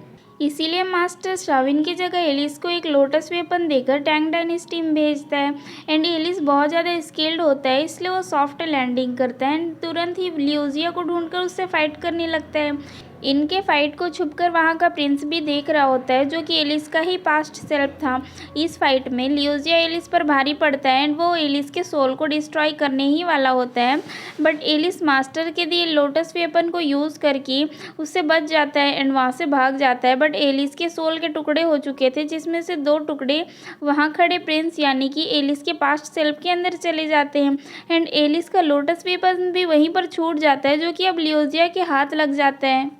इसीलिए मास्टर शाविन की जगह एलिस को एक लोटस वेपन देकर टैंग डायनेस्टी में भेजता है एंड एलिस बहुत ज़्यादा स्किल्ड होता है, इसलिए वो सॉफ्ट लैंडिंग करता है एंड तुरंत ही ल्यूजिया को ढूंढकर उससे फाइट करने लगता है। इनके फाइट को छुपकर वहाँ का प्रिंस भी देख रहा होता है जो कि एलिस का ही पास्ट सेल्फ था। इस फाइट में ल्यूजिया एलिस पर भारी पड़ता है एंड वो एलिस के सोल को डिस्ट्रॉय करने ही वाला होता है, बट एलिस मास्टर के दिए लोटस वेपन को यूज़ करके उससे बच जाता है एंड वहाँ से भाग जाता है। बट एलिस के सोल के टुकड़े हो चुके थे जिसमें से 2 टुकड़े वहाँ खड़े प्रिंस यानी कि एलिस के पास्ट सेल्फ के अंदर चले जाते हैं एंड एलिस का लोटस वेपन भी वहीं पर छूट जाता है जो कि अब ल्यूजिया के हाथ लग जाता है।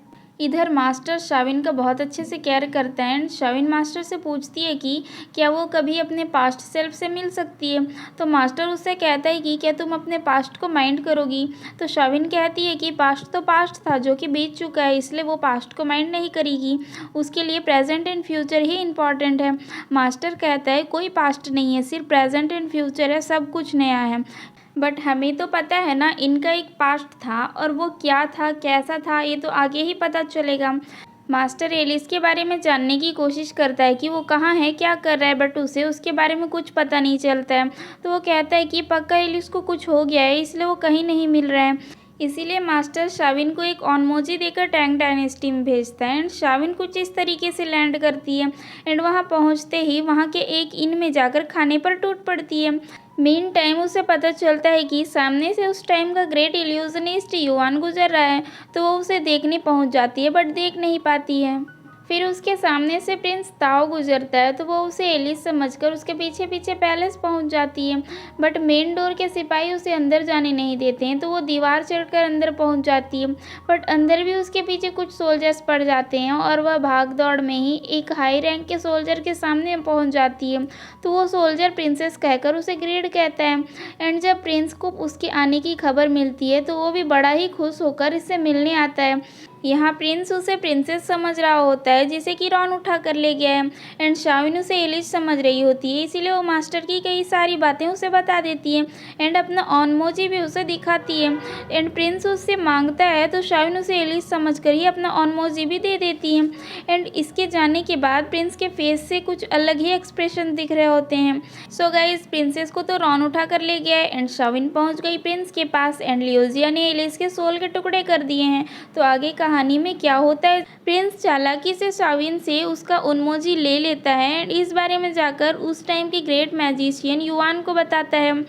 इधर मास्टर शाविन का बहुत अच्छे से केयर करता है एंड शाविन मास्टर से पूछती है कि क्या वो कभी अपने पास्ट सेल्फ से मिल सकती है, तो मास्टर उससे कहता है कि क्या तुम अपने पास्ट को माइंड करोगी, तो शाविन कहती है कि पास्ट तो पास्ट था जो कि बीत चुका है, इसलिए वो पास्ट को माइंड नहीं करेगी, उसके लिए present and future he important है। मास्टर कहता है कोई पास्ट नहीं है, सिर्फ प्रेजेंट एंड फ्यूचर है, सब कुछ नया है। बट हमें तो पता है ना इनका एक पास्ट था, और वो क्या था कैसा था ये तो आगे ही पता चलेगा। मास्टर एलिस के बारे में जानने की कोशिश करता है कि वो कहाँ है क्या कर रहा है, बट उसे उसके बारे में कुछ पता नहीं चलता है। तो वो कहता है कि पक्का एलिस को कुछ हो गया है, इसलिए वो कहीं नहीं मिल रहा है। इसीलिए मास्टर शाविन को एक ऑनमोजी देकर टैंग डायनेस्टी में भेजता है, एंड शाविन कुछ इस तरीके से लैंड करती है, एंड वहाँ पहुँचते ही वहाँ के एक इन में जाकर खाने पर टूट पड़ती है। मेन टाइम उसे पता चलता है कि सामने से उस टाइम का ग्रेट इल्यूजनिस्ट युआन गुजर रहा है, तो वो उसे देखने पहुंच जाती है बट देख नहीं पाती है। फिर उसके सामने से प्रिंस ताओ गुजरता है, तो वो उसे एलिस समझकर उसके पीछे पीछे पैलेस पहुंच जाती है, बट मेन डोर के सिपाही उसे अंदर जाने नहीं देते हैं, तो वो दीवार चढ़कर अंदर पहुंच जाती है, बट अंदर भी उसके पीछे कुछ सोल्जर्स पड़ जाते हैं, और वह भाग दौड़ में ही एक हाई रैंक के सोल्जर के सामने पहुंच जाती है। तो वो सोल्जर प्रिंसेस कहकर उसे ग्रेड कहता है, एंड जब प्रिंस को उसके आने की खबर मिलती है तो वो भी बड़ा ही खुश होकर इससे मिलने आता है। यहाँ प्रिंस उसे प्रिंसेस समझ रहा होता है जिसे कि रॉन उठा कर ले गया है, एंड शाविन उसे एलिस समझ रही होती है, इसीलिए वो मास्टर की कई सारी बातें उसे बता देती है, एंड अपना ऑनमोजी भी उसे दिखाती है। एंड प्रिंस उससे मांगता है तो शाविन उसे एलिस समझकर ही अपना ऑनमोजी भी दे देती है। एंड इसके जाने के बाद प्रिंस के फेस से कुछ अलग ही एक्सप्रेशन दिख रहे होते हैं। सो गाइस, प्रिंसेस को तो रॉन उठा कर ले गया है, एंड शाविन पहुंच गई प्रिंस के पास, एंड लियोजिया ने एलिस के सोल के टुकड़े कर दिए हैं। तो आगे कहानी में क्या होता है, प्रिंस चालाकी से शाविन से उसका उन्मोजी ले लेता है, एंड इस बारे में जाकर उस टाइम की ग्रेट मैजिशियन युआन को बताता है।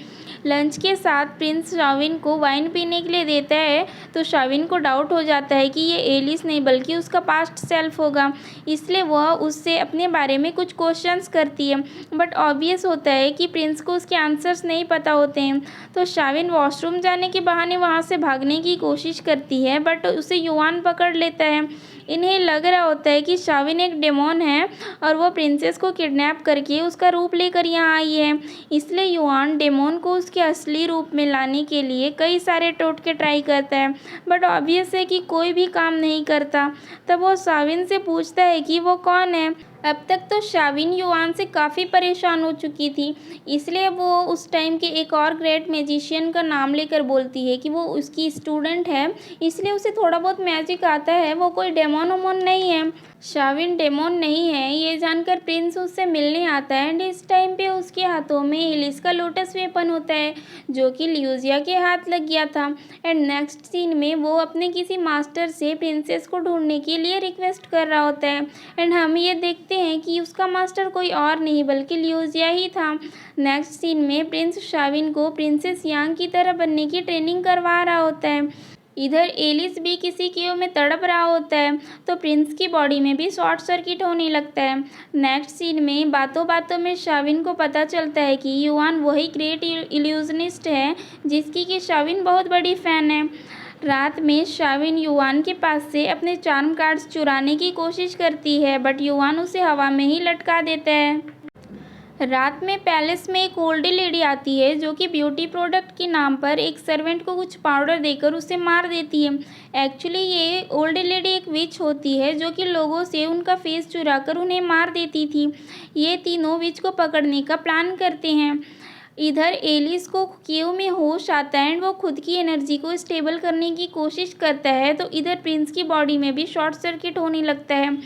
लंच के साथ प्रिंस शाविन को वाइन पीने के लिए देता है, तो शाविन को डाउट हो जाता है कि ये एलिस नहीं बल्कि उसका पास्ट सेल्फ होगा, इसलिए वह उससे अपने बारे में कुछ क्वेश्चंस करती है, बट ऑब्वियस होता है कि प्रिंस को उसके आंसर्स नहीं पता होते हैं। तो शाविन वॉशरूम जाने के बहाने वहाँ से भागने की कोशिश करती है, बट उसे युआन पकड़ लेता है। इन्हें लग रहा होता है कि शाविन एक डेमोन है और वो प्रिंसेस को किडनैप करके उसका रूप लेकर यहाँ आई है, इसलिए युआन डेमोन को उसके असली रूप में लाने के लिए कई सारे टोटके ट्राई करता है, बट ऑब्वियस है कि कोई भी काम नहीं करता। तब वो शाविन से पूछता है कि वो कौन है। अब तक तो शाविन युआन से काफ़ी परेशान हो चुकी थी, इसलिए वो उस टाइम के एक और ग्रेट मैजिशियन का नाम लेकर बोलती है कि वो उसकी स्टूडेंट है, इसलिए उसे थोड़ा बहुत मैजिक आता है, वो कोई डेमोन वमोन नहीं है। शाविन डेमोन नहीं है ये जानकर प्रिंस उससे मिलने आता है, एंड इस टाइम पे उसके हाथों में एलिस का लोटस वेपन होता है जो कि लियोजिया के हाथ लग गया था। एंड नेक्स्ट सीन में वो अपने किसी मास्टर से प्रिंसेस को ढूंढने के लिए रिक्वेस्ट कर रहा होता है, एंड हम ये देखते हैं कि उसका मास्टर कोई और नहीं बल्कि लियोजिया ही था। नेक्स्ट सीन में प्रिंस शाविन को प्रिंसेस यांग की तरह बनने की ट्रेनिंग करवा रहा होता है। इधर एलिस भी किसी केव में तड़प रहा होता है, तो प्रिंस की बॉडी में भी शॉर्ट सर्किट होने लगता है। नेक्स्ट सीन में बातों बातों में शाविन को पता चलता है कि युआन वही ग्रेट इल्यूजनिस्ट है जिसकी कि शाविन बहुत बड़ी फ़ैन है। रात में शाविन युआन के पास से अपने चार्म कार्ड्स चुराने की कोशिश करती है, बट युआन उसे हवा में ही लटका देता है। रात में पैलेस में एक ओल्डी लेडी आती है जो कि ब्यूटी प्रोडक्ट के नाम पर एक सर्वेंट को कुछ पाउडर देकर उसे मार देती है। एक्चुअली ये ओल्डी लेडी एक विच होती है जो कि लोगों से उनका फेस चुराकर उन्हें मार देती थी। ये तीनों विच को पकड़ने का प्लान करते हैं। इधर एलिस को केव में होश आता है, एंड वो खुद की एनर्जी को स्टेबल करने की कोशिश करता है, तो इधर प्रिंस की बॉडी में भी शॉर्ट सर्किट होने लगता है।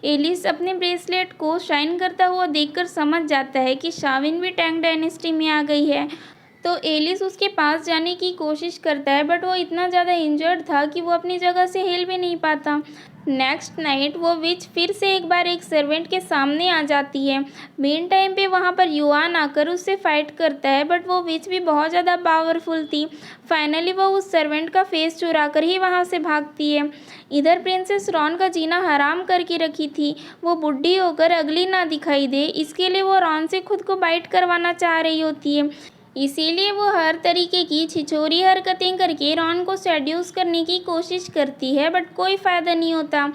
एलिस अपने ब्रेसलेट को शाइन करता हुआ देखकर समझ जाता है कि शाविन भी टैंग डायनेस्टी में आ गई है, तो एलिस उसके पास जाने की कोशिश करता है, बट वो इतना ज़्यादा इंजर्ड था कि वो अपनी जगह से हिल भी नहीं पाता। नेक्स्ट नाइट वो विच फिर से एक बार एक सर्वेंट के सामने आ जाती है। मेन टाइम पे वहाँ पर युआन आकर उससे फाइट करता है, बट वो विच भी बहुत ज़्यादा पावरफुल थी। फाइनली वो उस सर्वेंट का फेस चुरा कर ही वहाँ से भागती है। इधर प्रिंसेस रॉन का जीना हराम करके रखी थी, वो बुढ़ी होकर अगली ना दिखाई दे, इसके लिए वो रॉन से खुद को बाइट करवाना चाह रही होती है। इसीलिए वो हर तरीके की छिछोरी हरकतें करके रॉन को सेड्यूस करने की कोशिश करती है, बट कोई फ़ायदा नहीं होता।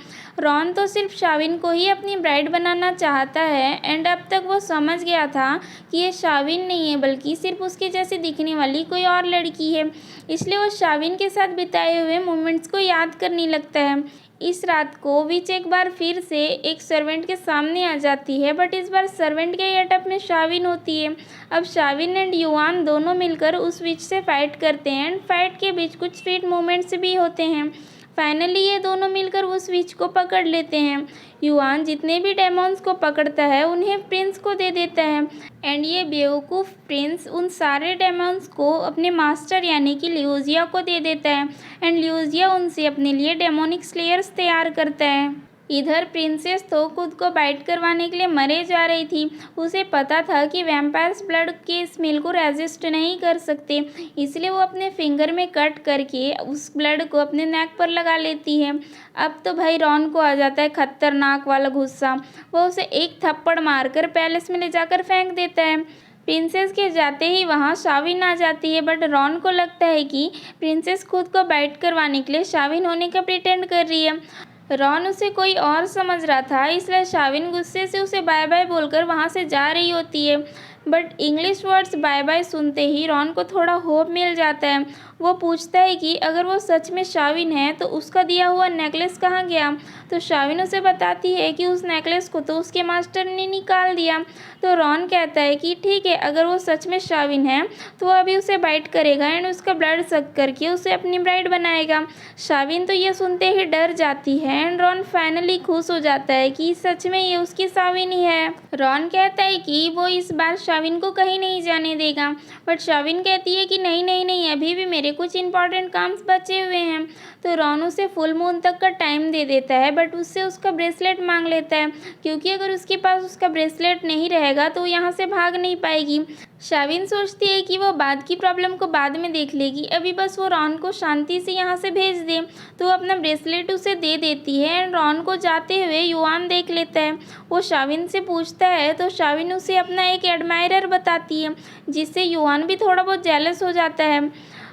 रॉन तो सिर्फ शाविन को ही अपनी ब्राइड बनाना चाहता है, एंड अब तक वो समझ गया था कि ये शाविन नहीं है बल्कि सिर्फ उसके जैसे दिखने वाली कोई और लड़की है, इसलिए वो शाविन के साथ बिताए हुए मोमेंट्स को याद करने लगता है। इस रात को विच एक बार फिर से एक सर्वेंट के सामने आ जाती है, बट इस बार सर्वेंट के गेटअप में शाविन होती है। अब शाविन एंड युआन दोनों मिलकर उस विच से फाइट करते हैं एंड फाइट के बीच कुछ स्वीट मोमेंट्स भी होते हैं। फाइनली ये दोनों मिलकर उस विच को पकड़ लेते हैं। युआन जितने भी डेमॉन्स को पकड़ता है उन्हें प्रिंस को दे देता है एंड ये बेवकूफ़ प्रिंस उन सारे डेमॉन्स को अपने मास्टर यानी कि ल्यूजिया को दे देता है एंड ल्यूजिया उनसे अपने लिए डेमोनिक स्लेयर्स तैयार करता है। इधर प्रिंसेस तो खुद को बाइट करवाने के लिए मरे जा रही थी। उसे पता था कि वैम्पायर्स ब्लड के स्मेल को रेजिस्ट नहीं कर सकते, इसलिए वो अपने फिंगर में कट करके उस ब्लड को अपने नेक पर लगा लेती है। अब तो भाई रॉन को आ जाता है खतरनाक वाला गुस्सा। वो उसे एक थप्पड़ मारकर पैलेस में ले जाकर फेंक देता है। प्रिंसेस के जाते ही वहाँ शाविन आ जाती है, बट रॉन को लगता है कि प्रिंसेस खुद को बाइट करवाने के लिए शाविन होने का प्रिटेंड कर रही है। रॉन उसे कोई और समझ रहा था, इसलिए शाविन गुस्से से उसे बाय बाय बोलकर वहाँ से जा रही होती है। But English words bye bye सुनते ही रॉन को थोड़ा होप मिल जाता है। वो पूछता है कि अगर वो सच में शाविन है तो उसका दिया हुआ नेकलेस कहाँ गया। तो शाविन उसे बताती है कि उस नेकलेस को तो उसके मास्टर ने निकाल दिया। तो रॉन कहता है कि ठीक है, अगर वो सच में शाविन है तो वो अभी उसे बाइट करेगा एंड उसका ब्लड सक करके उसे अपनी ब्राइड बनाएगा। शाविन तो ये सुनते ही डर जाती है एंड रॉन फाइनली खुश हो जाता है कि सच में ये उसकी शाविन ही है। रॉन कहता है कि वो इस बार शाविन को कहीं नहीं जाने देगा, बट शाविन कहती है कि नहीं नहीं नहीं, अभी भी मेरे कुछ इंपॉर्टेंट काम बचे हुए हैं। तो रॉन उसे फुल मून तक का टाइम दे देता है, बट उससे उसका ब्रेसलेट मांग लेता है, क्योंकि अगर उसके पास उसका ब्रेसलेट नहीं रहेगा तो वो यहाँ से भाग नहीं पाएगी। शाविन सोचती है कि वो बाद की प्रॉब्लम को बाद में देख लेगी, अभी बस वो रॉन को शांति से यहाँ से भेज दे। तो वो अपना ब्रेसलेट उसे दे देती है एंड रॉन को जाते हुए युआन देख लेता है। वो शाविन से पूछता है तो शाविन उसे अपना एक एडमायरर बताती है, जिससे युआन भी थोड़ा बहुत जेलस हो जाता है।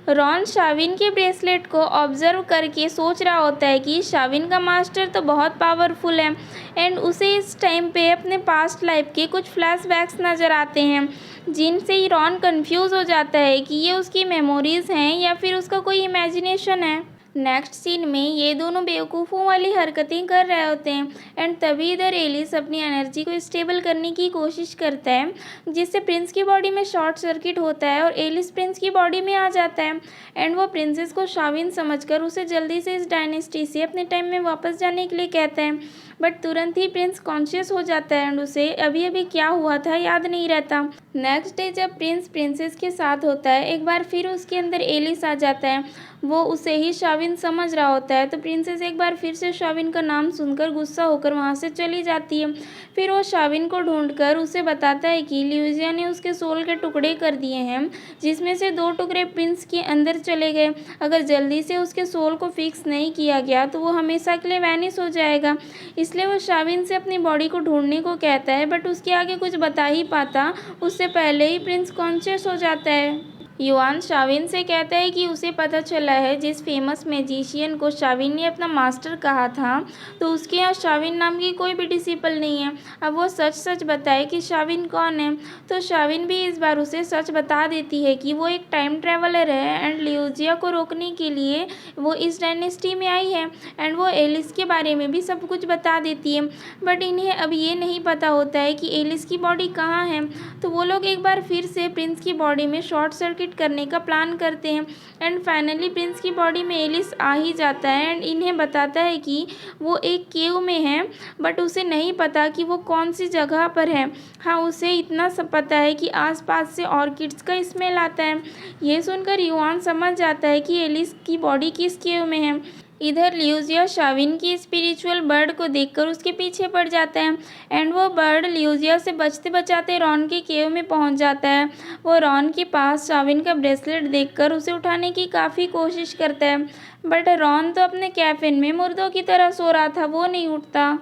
रॉन शाविन के ब्रेसलेट को ऑब्जर्व करके सोच रहा होता है कि शाविन का मास्टर तो बहुत पावरफुल है एंड उसे इस टाइम पे अपने पास्ट लाइफ के कुछ फ्लैशबैक्स नज़र आते हैं, जिनसे ही रॉन कंफ्यूज हो जाता है कि ये उसकी मेमोरीज़ हैं या फिर उसका कोई इमेजिनेशन है। नेक्स्ट सीन में ये दोनों बेवकूफ़ों वाली हरकतें कर रहे होते हैं एंड तभी इधर एलिस अपनी एनर्जी को स्टेबल करने की कोशिश करता है, जिससे प्रिंस की बॉडी में शॉर्ट सर्किट होता है और एलिस प्रिंस की बॉडी में आ जाता है एंड वो प्रिंसेस को शाविन समझकर उसे जल्दी से इस डायनेस्टी से अपने टाइम में वापस जाने के लिए कहता है। बट तुरंत ही प्रिंस कॉन्शियस हो जाता है एंड उसे अभी अभी क्या हुआ था याद नहीं रहता। नेक्स्ट डे जब प्रिंस प्रिंसेस के साथ होता है, एक बार फिर उसके अंदर एलिस आ जाता है। वो उसे ही शाविन समझ रहा होता है, तो प्रिंसेस एक बार फिर से शाविन का नाम सुनकर गुस्सा होकर वहाँ से चली जाती है। फिर वो शाविन को ढूंढकर उसे बताता है कि ल्यूजिया ने उसके सोल के टुकड़े कर दिए हैं, जिसमें से 2 टुकड़े प्रिंस के अंदर चले गए। अगर जल्दी से उसके सोल को फिक्स नहीं किया गया तो वो हमेशा के लिए वैनिश हो जाएगा। इसलिए वो शाविन से अपनी बॉडी को ढूंढने को कहता है, बट उसके आगे कुछ बता ही पाता उससे पहले ही प्रिंस कॉन्शियस हो जाता है। युआन शाविन से कहता है कि उसे पता चला है जिस फेमस मैजिशियन को शाविन ने अपना मास्टर कहा था, तो उसके यहाँ शाविन नाम की कोई भी डिसिपल नहीं है। अब वो सच सच बताए कि शाविन कौन है। तो शाविन भी इस बार उसे सच बता देती है कि वो एक टाइम ट्रैवलर है एंड ल्यूजिया को रोकने के लिए वो इस डायनेस्टी में आई है एंड वो एलिस के बारे में भी सब कुछ बता देती है। बट इन्हें अब ये नहीं पता होता है कि एलिस की बॉडी कहाँ है। तो वो लोग एक बार फिर से प्रिंस की बॉडी में शॉर्ट सर्किट करने का प्लान करते हैं एंड फाइनली प्रिंस की बॉडी में एलिस आ ही जाता है एंड इन्हें बताता है कि वो एक केव में है, बट उसे नहीं पता कि वो कौन सी जगह पर है। हाँ, उसे इतना सब पता है कि आसपास से ऑर्किड्स का स्मेल आता है। ये सुनकर युआन समझ जाता है कि एलिस की बॉडी किस केव में है। इधर ल्यूजिया शाविन की स्पिरिचुअल बर्ड को देखकर उसके पीछे पड़ जाता है एंड वो बर्ड ल्यूजिया से बचते बचाते रॉन के केव में पहुंच जाता है। वो रॉन के पास शाविन का ब्रेसलेट देखकर उसे उठाने की काफ़ी कोशिश करता है, बट रॉन तो अपने कैफिन में मुर्दों की तरह सो रहा था, वो नहीं उठता।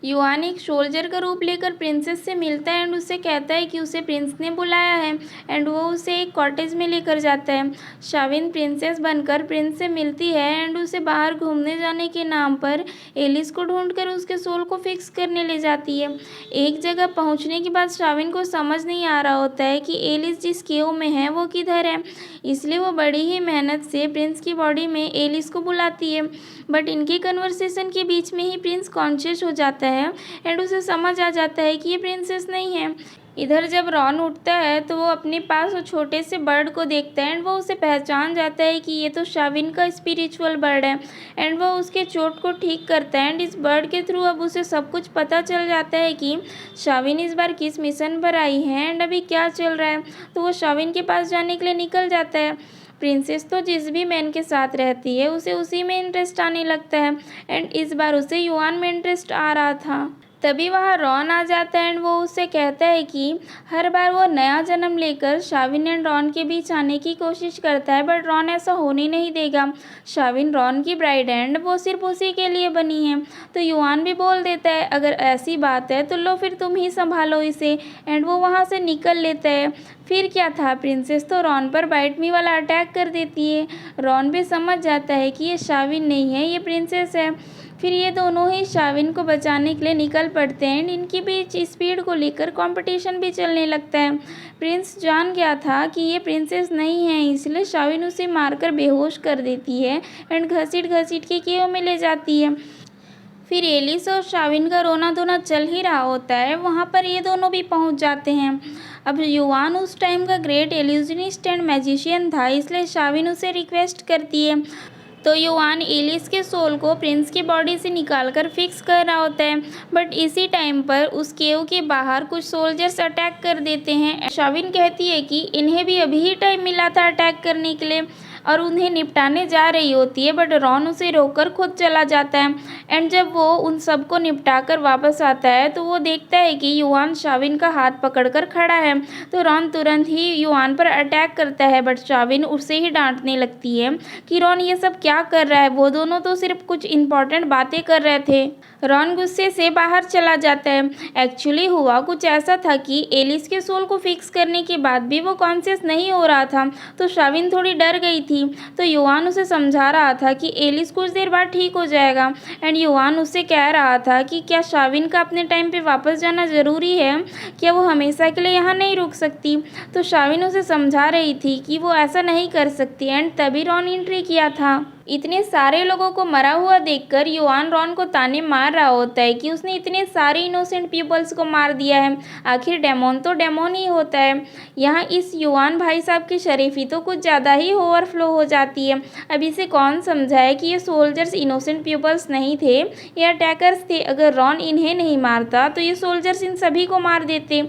युआन एक सोल्जर का रूप लेकर प्रिंसेस से मिलता है एंड उससे कहता है कि उसे प्रिंस ने बुलाया है एंड वो उसे एक कॉटेज में लेकर जाता है। शाविन प्रिंसेस बनकर प्रिंस से मिलती है एंड उसे बाहर घूमने जाने के नाम पर एलिस को ढूंढकर उसके सोल को फिक्स करने ले जाती है। एक जगह पहुंचने के बाद शाविन को समझ नहीं आ रहा होता है कि एलिस जिस केव में है वो किधर है, इसलिए वो बड़ी ही मेहनत से प्रिंस की बॉडी में एलिस को बुलाती है। बट इनकी कन्वर्सेशन के बीच में ही प्रिंस कॉन्शियस हो जाता है एंड उसे समझ आ जाता है कि ये प्रिंसेस नहीं है। इधर जब रॉन उठता है तो वो अपने पास वो छोटे से बर्ड को देखता है एंड वो उसे पहचान जाता है कि ये तो शाविन का स्पिरिचुअल बर्ड है एंड वो उसके चोट को ठीक करता है एंड इस बर्ड के थ्रू अब उसे सब कुछ पता चल जाता है कि शाविन इस बार किस मिशन पर आई है एंड अभी क्या चल रहा है। तो वो शाविन के पास जाने के लिए निकल जाता है। प्रिंसेस तो जिस भी मैन के साथ रहती है उसे उसी में इंटरेस्ट आने लगता है एंड इस बार उसे युआन में इंटरेस्ट आ रहा था। तभी वहाँ रॉन आ जाता है एंड वो उससे कहता है कि हर बार वो नया जन्म लेकर शाविन एंड रॉन के बीच आने की कोशिश करता है बट रॉन ऐसा होने नहीं देगा। शाविन रॉन की ब्राइड एंड वो सिर्फ उसी के लिए बनी है। तो युआन भी बोल देता है अगर ऐसी बात है तो लो फिर तुम ही संभालो इसे एंड वो वहाँ से निकल लेता है। फिर क्या था, प्रिंसेस तो रॉन पर बाइट मी वाला अटैक कर देती है। रॉन भी समझ जाता है कि ये शाविन नहीं है, ये प्रिंसेस है। फिर ये दोनों ही शाविन को बचाने के लिए निकल पड़ते हैं एंड इनके बीच स्पीड को लेकर कंपटीशन भी चलने लगता है। प्रिंस जान गया था कि ये प्रिंसेस नहीं है, इसलिए शाविन उसे मारकर बेहोश कर देती है एंड घसीट घसीट के केव में ले जाती है। फिर एलिस और शाविन का रोना धोना चल ही रहा होता है, वहाँ पर ये दोनों भी पहुँच जाते हैं। अब युआन उस टाइम का ग्रेट इल्यूजनिस्ट एंड मैजिशियन था, इसलिए शाविन उसे रिक्वेस्ट करती है। तो युआन एलिस के सोल को प्रिंस की बॉडी से निकालकर फिक्स कर रहा होता है बट इसी टाइम पर उस केव के बाहर कुछ सोल्जर्स अटैक कर देते हैं। शाविन कहती है कि इन्हें भी अभी ही टाइम मिला था अटैक करने के लिए और उन्हें निपटाने जा रही होती है बट रॉन उसे रोककर खुद चला जाता है एंड जब वो उन सबको निपटा कर वापस आता है तो वो देखता है कि युआन शाविन का हाथ पकड़कर खड़ा है। तो रॉन तुरंत ही युआन पर अटैक करता है बट शाविन उसे ही डांटने लगती है कि रॉन ये सब क्या कर रहा है, वो दोनों तो सिर्फ कुछ इंपॉर्टेंट बातें कर रहे थे। रॉन गुस्से से बाहर चला जाता है। एक्चुअली हुआ कुछ ऐसा था कि एलिस के सोल को फिक्स करने के बाद भी वो कॉन्शियस नहीं हो रहा था, तो शाविन थोड़ी डर गई थी। तो युआन उसे समझा रहा था कि एलिस कुछ देर बाद ठीक हो जाएगा एंड युआन उससे कह रहा था कि क्या शाविन का अपने टाइम पे वापस जाना ज़रूरी है, क्या वो हमेशा के लिए यहाँ नहीं रुक सकती। तो शाविन उसे समझा रही थी कि वो ऐसा नहीं कर सकती एंड तभी रॉन एंट्री किया था। इतने सारे लोगों को मरा हुआ देखकर युआन रॉन को ताने मार रहा होता है कि उसने इतने सारे इनोसेंट पीपल्स को मार दिया है, आखिर डेमोन तो डेमोन ही होता है। यहाँ इस युआन भाई साहब की शरीफी तो कुछ ज़्यादा ही ओवरफ्लो हो जाती है। अब इसे कौन समझाए कि ये सोल्जर्स इनोसेंट पीपल्स नहीं थे, ये अटैकर्स थे। अगर रॉन इन्हें नहीं मारता तो ये सोल्जर्स इन सभी को मार देते।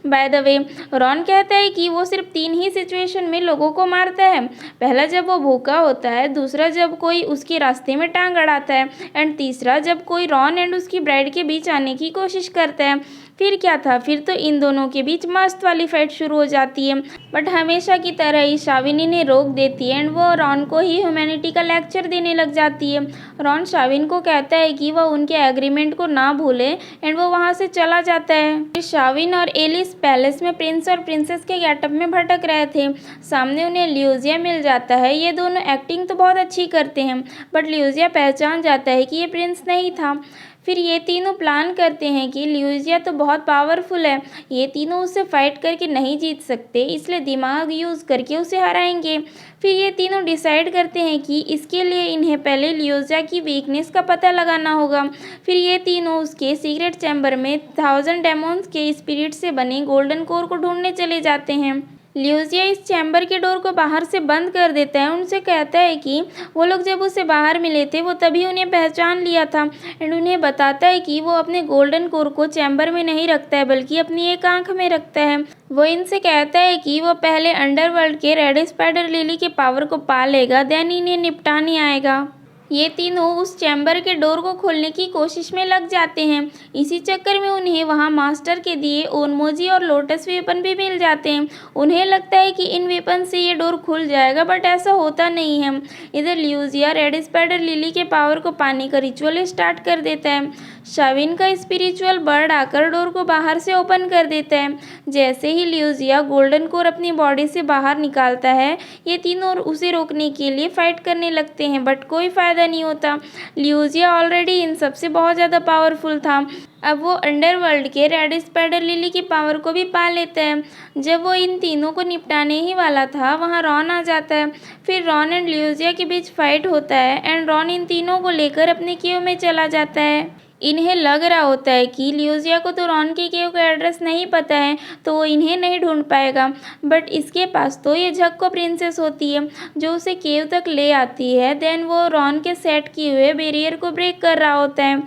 बाय द वे, रॉन कहता है कि वो सिर्फ 3 ही सिचुएशन में लोगों को मारता है। पहला जब वो भूखा होता है, दूसरा जब कोई उसके रास्ते में टांग अड़ाता है एंड तीसरा जब कोई रॉन एंड उसकी ब्राइड के बीच आने की कोशिश करता है। फिर क्या था, फिर तो इन दोनों के बीच मस्त वाली फाइट शुरू हो जाती है बट हमेशा की तरह ही शाविन इन्हें रोक देती है एंड वो रॉन को ही ह्यूमैनिटी का लेक्चर देने लग जाती है। रॉन शाविन को कहता है कि वह उनके एग्रीमेंट को ना भूले एंड वो वहाँ से चला जाता है। फिर शाविन और एलिस पैलेस में प्रिंस और प्रिंसेस के गेटअप में भटक रहे थे। सामने उन्हें ल्यूजिया मिल जाता है। ये दोनों एक्टिंग तो बहुत अच्छी करते हैं बट ल्यूजिया पहचान जाता है कि ये प्रिंस नहीं था। फिर ये तीनों प्लान करते हैं कि ल्यूजिया तो बहुत पावरफुल है, ये तीनों उससे फाइट करके नहीं जीत सकते, इसलिए दिमाग यूज़ करके उसे हराएंगे। फिर ये तीनों डिसाइड करते हैं कि इसके लिए इन्हें पहले ल्यूजिया की वीकनेस का पता लगाना होगा। फिर ये तीनों उसके सीक्रेट चैम्बर में 1000 डेमोन्स के स्पिरिट से बने गोल्डन कोर को ढूंढने चले जाते हैं। ल्यूजिया इस चैम्बर के डोर को बाहर से बंद कर देता है। उनसे कहता है कि वो लोग जब उसे बाहर मिले थे वो तभी उन्हें पहचान लिया था एंड उन्हें बताता है कि वो अपने गोल्डन कोर को चैम्बर में नहीं रखता है बल्कि अपनी एक आंख में रखता है। वो इनसे कहता है कि वो पहले अंडरवर्ल्ड के रेड स्पाइडर लिली के पावर को पा लेगा, देन इन्हें निपटाने आएगा। ये तीनों उस चैम्बर के डोर को खोलने की कोशिश में लग जाते हैं। इसी चक्कर में उन्हें वहाँ मास्टर के दिए ओनमोजी और लोटस वेपन भी मिल जाते हैं। उन्हें लगता है कि इन वेपन से ये डोर खुल जाएगा बट ऐसा होता नहीं है। इधर ल्यूजिया रेड स्पाइडर लिली के पावर को पाने का रिचुअल स्टार्ट कर देता है। शाविन का स्पिरिचुअल बर्ड आकर डोर को बाहर से ओपन कर देता है। जैसे ही ल्यूजिया गोल्डन कोर अपनी बॉडी से बाहर निकालता है, ये तीनों उसे रोकने के लिए फाइट करने लगते हैं, बट कोई फ़ायदा नहीं होता। ल्यूजिया ऑलरेडी इन सबसे बहुत ज़्यादा पावरफुल था। अब वो अंडरवर्ल्ड के रेड स्पाइडर लिली की पावर को भी पा लेता है। जब वो इन तीनों को निपटाने ही वाला था, वहाँ रॉन आ जाता है। फिर रॉन एंड ल्यूजिया के बीच फाइट होता है एंड रॉन इन तीनों को लेकर अपने केव में चला जाता है। इन्हें लग रहा होता है कि ल्यूजिया को तो रॉन के केव का एड्रेस नहीं पता है, तो वो इन्हें नहीं ढूंढ पाएगा। बट इसके पास तो ये झक्को प्रिंसेस होती है, जो उसे केव तक ले आती है। देन वो रॉन के सेट किए हुए बैरियर को ब्रेक कर रहा होता है,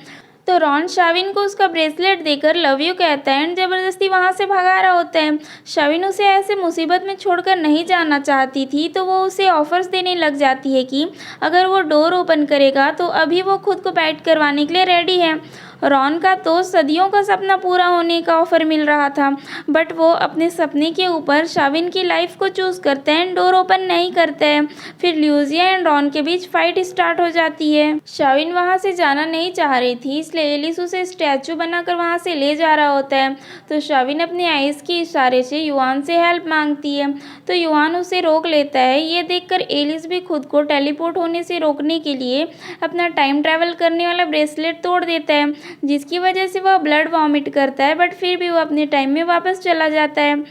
तो रॉन शाविन को उसका ब्रेसलेट देकर लव यू कहता है एंड ज़बरदस्ती वहाँ से भगा रहा होता है। शाविन उसे ऐसे मुसीबत में छोड़कर नहीं जाना चाहती थी, तो वो उसे ऑफर्स देने लग जाती है कि अगर वो डोर ओपन करेगा तो अभी वो खुद को बैट करवाने के लिए रेडी है। रॉन का तो सदियों का सपना पूरा होने का ऑफर मिल रहा था, बट वो अपने सपने के ऊपर शाविन की लाइफ को चूज़ करते हैं, डोर ओपन नहीं करते हैं। फिर ल्यूजिया एंड रॉन के बीच फाइट स्टार्ट हो जाती है। शाविन वहाँ से जाना नहीं चाह रही थी, इसलिए एलिस उसे स्टैचू बनाकर वहाँ से ले जा रहा होता है। तो शाविन अपने आइस के इशारे से युआन से हेल्प मांगती है, तो युआन उसे रोक लेता है। ये देखकर एलिस भी खुद को टेलीपोर्ट होने से रोकने के लिए अपना टाइम ट्रैवल करने वाला ब्रेसलेट तोड़ देता है, जिसकी वजह से वह ब्लड वॉमिट करता है, बट फिर भी वो अपने टाइम में वापस चला जाता है।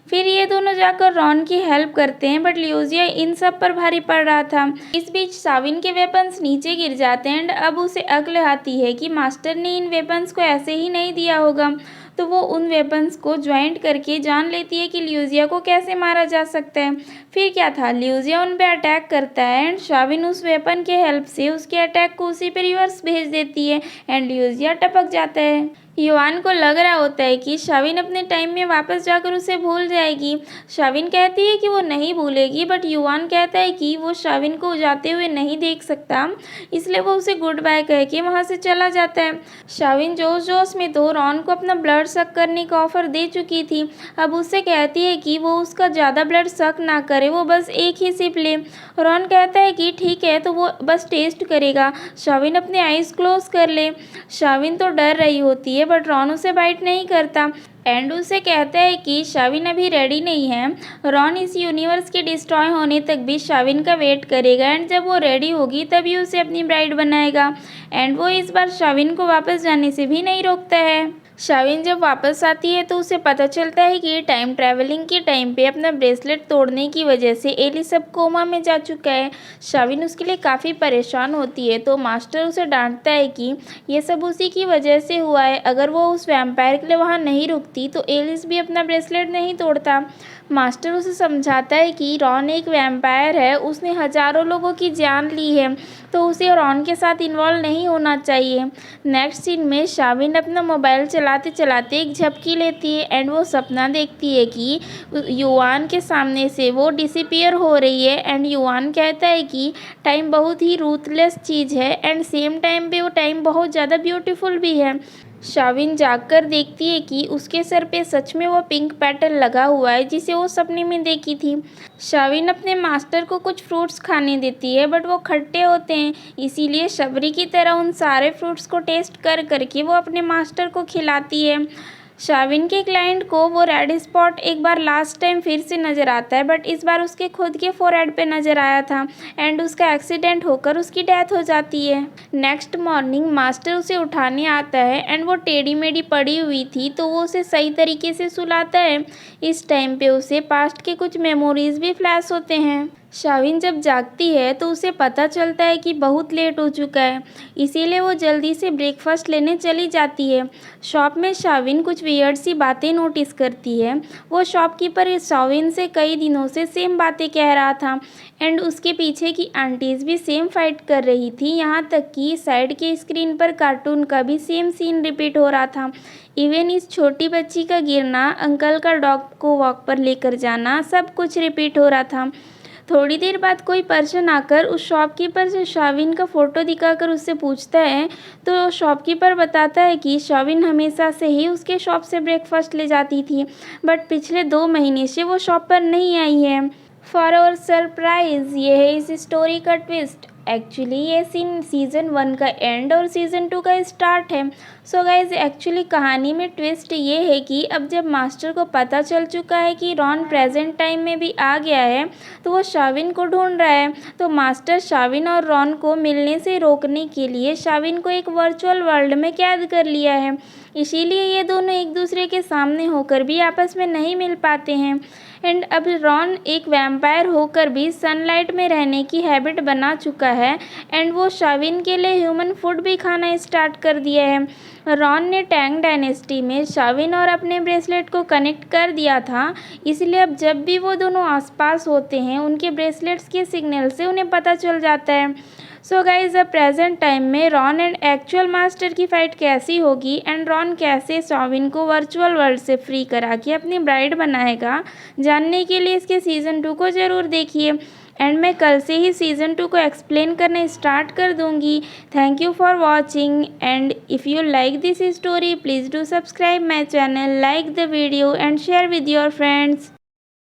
फिर ये दोनों जाकर रॉन की हेल्प करते हैं, बट ल्यूजिया इन सब पर भारी पड़ रहा था। इस बीच शाविन के वेपन्स नीचे गिर जाते हैं एंड अब उसे अक्ल आती है कि मास्टर ने इन वेपन्स को ऐसे ही नहीं दिया होगा, तो वो उन वेपन्स को ज्वाइंट करके जान लेती है कि ल्यूजिया को कैसे मारा जा सकता है। फिर क्या था, ल्यूजिया उन पे अटैक करता है एंड शाविन उस वेपन के हेल्प से उसके अटैक को उसी पे रिवर्स भेज देती है एंड ल्यूजिया टपक जाता है। युआन को लग रहा होता है कि शाविन अपने टाइम में वापस जाकर उसे भूल जाएगी। शाविन कहती है कि वो नहीं भूलेगी, बट युआन कहता है कि वो शाविन को जाते हुए नहीं देख सकता, इसलिए वो उसे गुड बाय कह के वहाँ से चला जाता है। शाविन जोश जोश में तो रॉन को अपना ब्लड सक करने का ऑफर दे चुकी थी, अब उससे कहती है कि वो उसका ज़्यादा ब्लड सक ना करे, वो बस एक ही सिप ले। रॉन कहता है कि ठीक है, तो वो बस टेस्ट करेगा। शाविन अपने आईज क्लोज कर ले। शाविन तो डर रही होती है, बट रॉन उसे बाइट नहीं करता एंड उसे कहता है कि शाविन अभी रेडी नहीं है। रॉन इस यूनिवर्स के डिस्ट्रॉय होने तक भी शाविन का वेट करेगा एंड जब वो रेडी होगी तभी उसे अपनी ब्राइड बनाएगा एंड वो इस बार शाविन को वापस जाने से भी नहीं रोकता है। शाविन जब वापस आती है तो उसे पता चलता है कि टाइम ट्रैवलिंग के टाइम पे अपना ब्रेसलेट तोड़ने की वजह से एलिस अब कोमा में जा चुका है। शाविन उसके लिए काफ़ी परेशान होती है, तो मास्टर उसे डांटता है कि ये सब उसी की वजह से हुआ है। अगर वो उस वैम्पायर के लिए वहाँ नहीं रुकती तो एलिस भी अपना ब्रेसलेट नहीं तोड़ता। मास्टर उसे समझाता है कि रॉन एक वैम्पायर है, उसने हज़ारों लोगों की जान ली है, तो उसे रॉन के साथ इन्वॉल्व नहीं होना चाहिए। नेक्स्ट सीन में शाविन अपना मोबाइल चलाते चलाते एक झपकी लेती है एंड वो सपना देखती है कि युआन के सामने से वो डिसअपीयर हो रही है एंड युआन कहता है कि टाइम बहुत ही रूथलेस चीज़ है एंड सेम टाइम पे वो टाइम बहुत ज़्यादा ब्यूटीफुल भी है। शाविन जागकर देखती है कि उसके सर पे सच में वो पिंक पेटल लगा हुआ है जिसे वो सपने में देखी थी। शाविन अपने मास्टर को कुछ फ्रूट्स खाने देती है, बट वो खट्टे होते हैं, इसीलिए शबरी की तरह उन सारे फ्रूट्स को टेस्ट कर करके वो अपने मास्टर को खिलाती है। शाविन के क्लाइंट को वो रेड स्पॉट एक बार लास्ट टाइम फिर से नज़र आता है, बट इस बार उसके खुद के फोरहेड पे नज़र आया था एंड उसका एक्सीडेंट होकर उसकी डेथ हो जाती है। नेक्स्ट मॉर्निंग मास्टर उसे उठाने आता है एंड वो टेढ़ी मेढ़ी पड़ी हुई थी, तो वो उसे सही तरीके से सुलाता है। इस टाइम पे उसे पास्ट के कुछ मेमोरीज भी फ्लैश होते हैं। शाविन जब जागती है तो उसे पता चलता है कि बहुत लेट हो चुका है, इसीलिए वो जल्दी से ब्रेकफास्ट लेने चली जाती है। शॉप में शाविन कुछ वियर्ड सी बातें नोटिस करती है। वो शॉपकीपर शाविन से कई दिनों से सेम बातें कह रहा था एंड उसके पीछे की आंटीज़ भी सेम फाइट कर रही थी, यहाँ तक कि साइड के स्क्रीन पर कार्टून का भी सेम सीन रिपीट हो रहा था। इवन इस छोटी बच्ची का गिरना, अंकल का डॉग को वॉक पर लेकर जाना, सब कुछ रिपीट हो रहा था। थोड़ी देर बाद कोई पर्सन आकर उस शॉपकीपर से शाविन का फ़ोटो दिखाकर उससे पूछता है, तो शॉपकीपर बताता है कि शाविन हमेशा से ही उसके शॉप से ब्रेकफास्ट ले जाती थी, बट पिछले 2 महीने से वो शॉप पर नहीं आई है। फॉर आवर सरप्राइज़, ये है इस स्टोरी का ट्विस्ट। एक्चुअली ये सीन सीज़न 1 का एंड और सीज़न 2 का स्टार्ट है। सो गाइज एक्चुअली कहानी में ट्विस्ट ये है कि अब जब मास्टर को पता चल चुका है कि रॉन प्रेजेंट टाइम में भी आ गया है तो वो शाविन को ढूंढ रहा है। तो मास्टर शाविन और रॉन को मिलने से रोकने के लिए शाविन को एक वर्चुअल वर्ल्ड में कैद कर लिया है। इसीलिए ये दोनों एक दूसरे के सामने होकर भी आपस में नहीं मिल पाते हैं। एंड अब रॉन एक वैम्पायर होकर भी सनलाइट में रहने की हैबिट बना चुका है एंड वो शाविन के लिए ह्यूमन फूड भी खाना स्टार्ट कर दिया है। रॉन ने टैंग डायनेस्टी में शाविन और अपने ब्रेसलेट को कनेक्ट कर दिया था, इसलिए अब जब भी वो दोनों आसपास होते हैं उनके ब्रेसलेट्स के सिग्नल से उन्हें पता चल जाता है। सो गाइज अब प्रेजेंट टाइम में रॉन एंड एक्चुअल मास्टर की फाइट कैसी होगी एंड रॉन कैसे शाविन को वर्चुअल वर्ल्ड से फ्री करा के अपनी ब्राइड बनाएगा, जानने के लिए इसके सीज़न 2 को ज़रूर देखिए। एंड मैं कल से ही सीज़न 2 को एक्सप्लेन करना स्टार्ट कर दूंगी। Thank you for watching and if you like this story please do subscribe my channel, like the video and share with your friends.